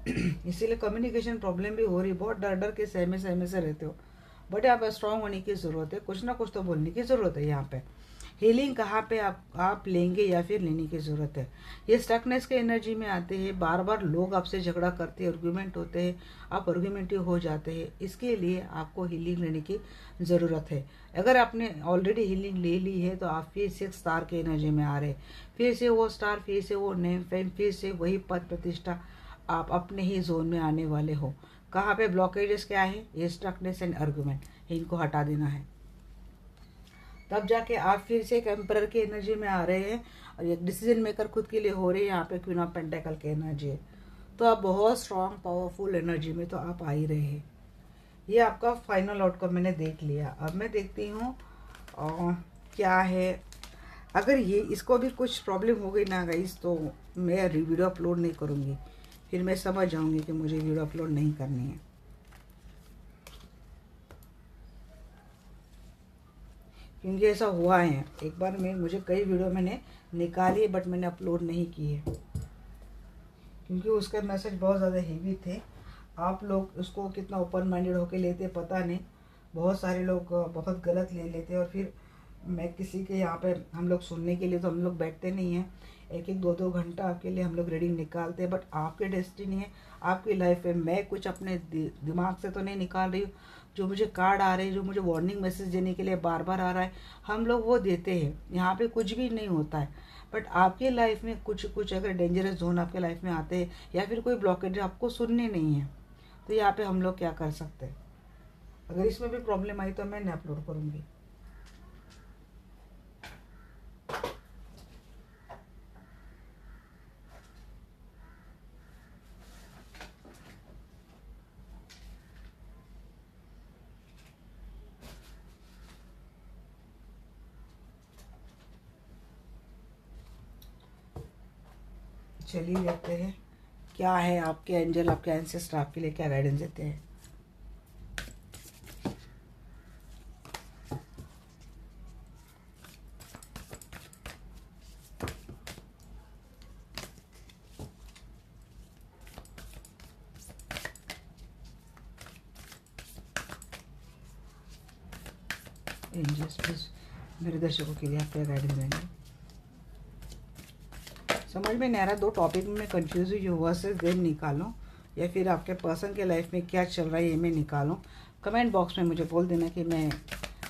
इसीलिए कम्युनिकेशन प्रॉब्लम भी हो रही है, बहुत डर डर के सहमे से रहते हो। बट यहाँ पर स्ट्रांग होने की ज़रूरत है, कुछ ना कुछ तो बोलने की ज़रूरत है यहाँ पे। हीलिंग कहाँ पे आप लेंगे या फिर लेने की ज़रूरत है। ये स्टकनेस के एनर्जी में आते हैं, बार बार लोग आपसे झगड़ा करते हैं, आर्गूमेंट होते हैं, आप आर्गूमेंटिव हो जाते हैं। इसके लिए आपको हीलिंग लेने की ज़रूरत है। अगर आपने ऑलरेडी हीलिंग ले ली है तो आप फिर से स्टार के एनर्जी में आ रहे हैं, फिर से वो स्टार, फिर से वो नेम फेम, फिर से वही पद प्रतिष्ठा, आप अपने ही जोन में आने वाले हो। कहाँ पे ब्लॉकेजेस क्या है, ये स्टकनेस एंड आर्गूमेंट, इनको हटा देना है, तब जाके आप फिर से एक एम्परर की एनर्जी में आ रहे हैं और एक डिसीजन मेकर खुद के लिए हो रहे हैं। यहाँ पे क्वीन ऑफ पेंटेकल की एनर्जी है, तो आप बहुत स्ट्रांग पावरफुल एनर्जी में तो आप आ ही रहे हैं। ये आपका फाइनल आउटकम मैंने देख लिया। अब मैं देखती हूँ क्या है। अगर ये इसको भी कुछ प्रॉब्लम हो गई ना गाइस, तो मैं वीडियो अपलोड नहीं करूँगी, फिर मैं समझ जाऊँगी कि मुझे वीडियो अपलोड नहीं करनी है। क्योंकि ऐसा हुआ है एक बार, मुझे कई वीडियो मैंने निकाली बट मैंने अपलोड नहीं की है, क्योंकि उसके मैसेज बहुत ज़्यादा हेवी थे। आप लोग उसको कितना ओपन माइंडेड होके लेते पता नहीं, बहुत सारे लोग बहुत गलत ले लेते। और फिर मैं किसी के यहाँ पे, हम लोग सुनने के लिए तो हम लोग बैठते नहीं हैं, एक एक दो दो घंटा आपके लिए हम लोग रीडिंग निकालते हैं, बट आपकी डेस्टिनी है, आपकी लाइफ है। मैं कुछ अपने दिमाग से तो नहीं निकाल रही हूँ। जो मुझे कार्ड आ रहे हैं, जो मुझे वार्निंग मैसेज देने के लिए बार बार आ रहा है, हम लोग वो देते हैं। यहाँ पे कुछ भी नहीं होता है, बट आपकी लाइफ में कुछ कुछ अगर डेंजरस जोन आपके लाइफ में आते हैं या फिर कोई ब्लॉकेज आपको सुनने नहीं है, तो यहाँ पे हम लोग क्या कर सकते हैं। अगर इसमें भी प्रॉब्लम आई तो मैं नहीं अपलोड करूँगी। चलिए देखते हैं क्या है आपके एंजल, आपके एंसेस्टर आपके लिए क्या गाइडेंस देते हैं। एंजल्स प्लीज मेरे दर्शकों के लिए आप क्या गाइडेंस देंगे। समझ में नहीं आ रहा, दो टॉपिक में मैं कंफ्यूज हुई, वर्सेस देन निकालूं या फिर आपके पर्सन के लाइफ में क्या चल रहा है ये मैं निकालूं। कमेंट बॉक्स में मुझे बोल देना कि मैं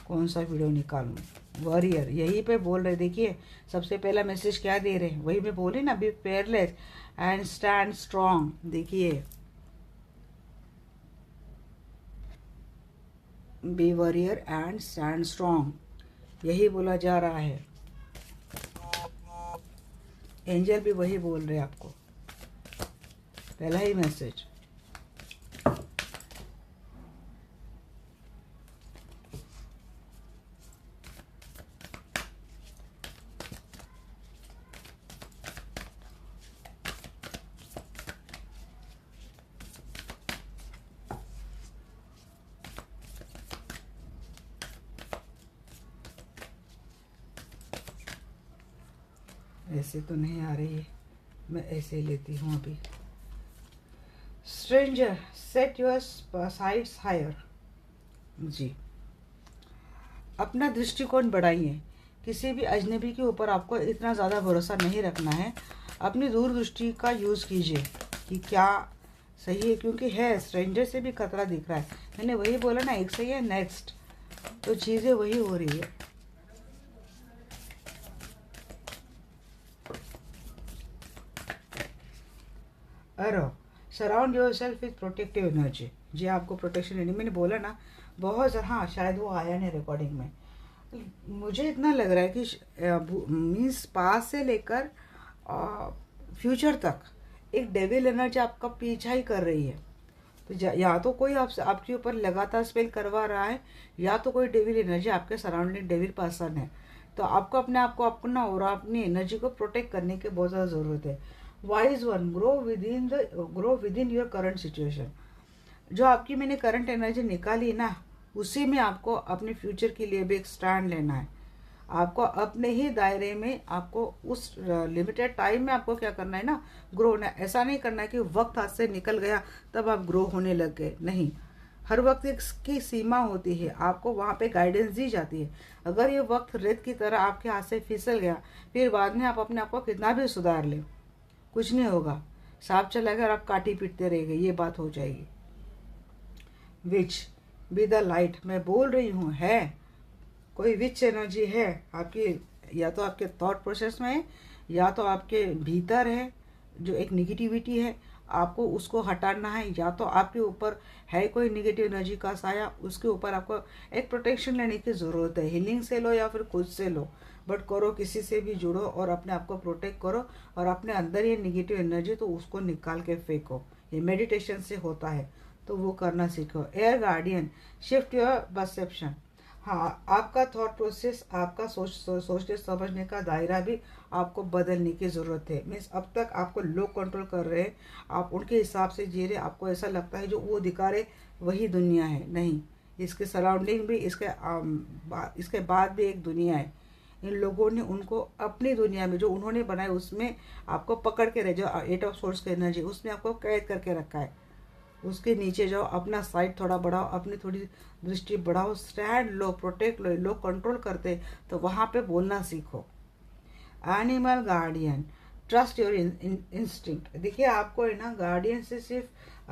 कौन सा वीडियो निकालूं। वॉरियर यहीं पे बोल रहे, देखिए सबसे पहला मैसेज क्या दे रहे हैं, वही मैं बोल रही ना, be fearless and stand strong. देखिए be warrior and stand strong, यही बोला जा रहा है। एंजल भी वही बोल रहे हैं आपको, पहला ही मैसेज। ऐसे तो नहीं आ रही है, मैं ऐसे लेती हूँ अभी। Stranger set your sights higher. जी, अपना दृष्टिकोण बढ़ाइए। किसी भी अजनबी के ऊपर आपको इतना ज़्यादा भरोसा नहीं रखना है। अपनी दूरदृष्टि का यूज़ कीजिए कि क्या सही है, क्योंकि है स्ट्रेंजर से भी खतरा दिख रहा है। मैंने वही बोला ना, एक सही है नेक्स्ट, तो चीज़ें वही हो रही है। Arrow surround yourself with protective energy. जी आपको प्रोटेक्शन एनर्जी, मैंने बोला ना बहुत ज़्यादा। हाँ शायद वो आया नहीं रिकॉर्डिंग में। मुझे इतना लग रहा है कि मीन्स पास से लेकर फ्यूचर तक एक डेविल एनर्जी आपका पीछा ही कर रही है। तो या तो कोई आपके ऊपर लगातार स्पेल करवा रहा है, या तो कोई डेविल एनर्जी आपके सराउंडिंग डेविल पर्सन है। तो आपको अपने आप को अपना और अपनी एनर्जी को प्रोटेक्ट करने की बहुत ज़्यादा ज़रूरत है। Wise one, grow with in your current situation. जो आपकी मैंने करंट एनर्जी निकाली ना, उसी में आपको अपने फ्यूचर के लिए भी एक स्टैंड लेना है। आपको अपने ही दायरे में, आपको उस लिमिटेड टाइम में आपको क्या करना है ना, ग्रो होना है। ऐसा नहीं करना है कि वक्त हाथ से निकल गया तब आप ग्रो होने लग गए, नहीं। हर वक्त इसकी सीमा होती है, आपको वहाँ पे गाइडेंस दी जाती है। अगर ये वक्त रेत की तरह आपके हाथ से फिसल गया, फिर बाद में आप अपने आप को कितना भी सुधार ले, कुछ नहीं होगा। सांप चलेगा और आप काटी पीटते रहेंगे, ये बात हो जाएगी। विच बी द लाइट, मैं बोल रही हूँ, है कोई विच एनर्जी है आपकी, या तो आपके थॉट प्रोसेस में है, या तो आपके भीतर है जो एक निगेटिविटी है, आपको उसको हटाना है, या तो आपके ऊपर है कोई निगेटिव एनर्जी का साया, उसके ऊपर आपको एक प्रोटेक्शन लेने की ज़रूरत है। हीलिंग से लो या फिर खुद से लो, बट करो, किसी से भी जुड़ो और अपने आप को प्रोटेक्ट करो। और अपने अंदर ये निगेटिव एनर्जी तो उसको निकाल के फेंको, ये मेडिटेशन से होता है, तो वो करना सीखो। Air guardian, shift your perception. हाँ, आपका थॉट प्रोसेस, आपका सोचने समझने का दायरा भी आपको बदलने की ज़रूरत है। मीन्स अब तक आपको लोग कंट्रोल कर रहे हैं, आप उनके हिसाब से जी रहे, आपको ऐसा लगता है जो वो दिखा रहे वही दुनिया है। नहीं, इसके सराउंडिंग भी, इसके बाद भी एक दुनिया है। इन लोगों ने उनको अपनी दुनिया में जो उन्होंने बनाया उसमें आपको पकड़ के रहे, जो 8 ऑफ सोर्स की एनर्जी, उसमें आपको कैद करके रखा है। उसके नीचे जाओ, अपना साइड थोड़ा बढ़ाओ, अपनी थोड़ी दृष्टि बढ़ाओ, स्टैंड लो, प्रोटेक्ट लो। लोग कंट्रोल करते तो वहाँ पे बोलना सीखो। Animal guardian, trust your instinct. देखिए, आपको है ना, गार्डियन से सिर्फ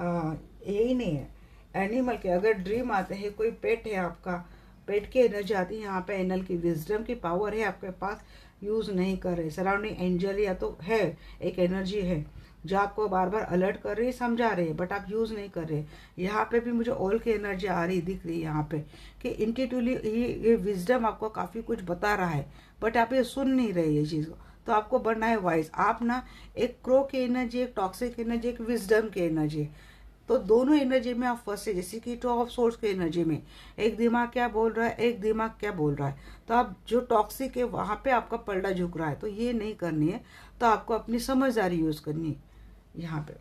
यही नहीं है, एनिमल के अगर ड्रीम आते हैं, कोई पेट है आपका, पेट की एनर्जी आती है, यहाँ पे एनल की विजडम की पावर है आपके पास, यूज़ नहीं कर रहे। सराउंडिंग एंजल या तो है, एक एनर्जी है जो आपको बार बार अलर्ट कर रही है, समझा रही है, बट आप यूज़ नहीं कर रहे। यहाँ पे भी मुझे ऑल की एनर्जी आ रही दिख रही है यहाँ पे, कि इंट्यूटिवली ये विजडम आपको काफ़ी कुछ बता रहा है, बट आप ये सुन नहीं रहे ये चीज़ को। तो आपको बनना है वाइज। आप ना, एक क्रो की एनर्जी, एक टॉक्सिक एनर्जी, एक विजडम की एनर्जी, तो दोनों एनर्जी में आप फंसे। जैसे कि 2 ऑफ सोर्स की एनर्जी में एक दिमाग क्या बोल रहा है, एक दिमाग क्या बोल रहा है, तो आप जो टॉक्सिक है वहाँ पे आपका पलड़ा झुक रहा है, तो ये नहीं करनी है। तो आपको अपनी समझदारी यूज़ करनी है यहाँ पे।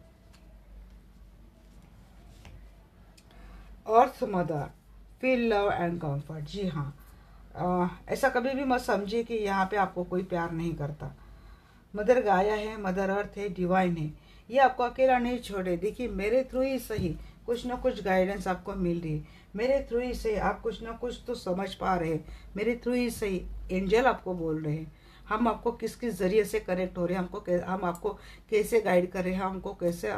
Earth mother, feel love and comfort. जी हाँ, ऐसा कभी भी मत समझिए कि यहाँ पे आपको कोई प्यार नहीं करता। मदर गाया है, मदर अर्थ है, डिवाइन है, ये आपको अकेला नहीं छोड़े। देखिए, मेरे थ्रू ही सही कुछ ना कुछ गाइडेंस आपको मिल रही है, मेरे थ्रू ही सही आप कुछ ना कुछ तो समझ पा रहे हैं, मेरे थ्रू ही सही एंजल आपको बोल रहे हैं। हम आपको किस किस जरिए से कनेक्ट हो रहे हैं, हम आपको कैसे गाइड कर रहे हैं, हमको कैसे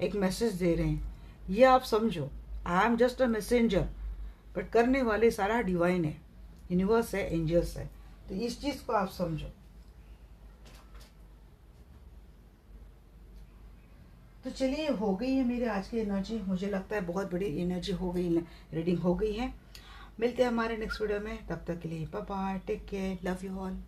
एक मैसेज दे रहे हैं, ये आप समझो। I am just a messenger, but करने वाले सारा डिवाइन है, यूनिवर्स है, एंजल्स है। तो इस चीज़ को आप समझो। तो चलिए, हो गई है मेरी आज की एनर्जी, मुझे लगता है बहुत बड़ी एनर्जी हो गई, रीडिंग हो गई है। मिलते हैं हमारे नेक्स्ट वीडियो में, तब तक के लिए bye bye, take care, love you all.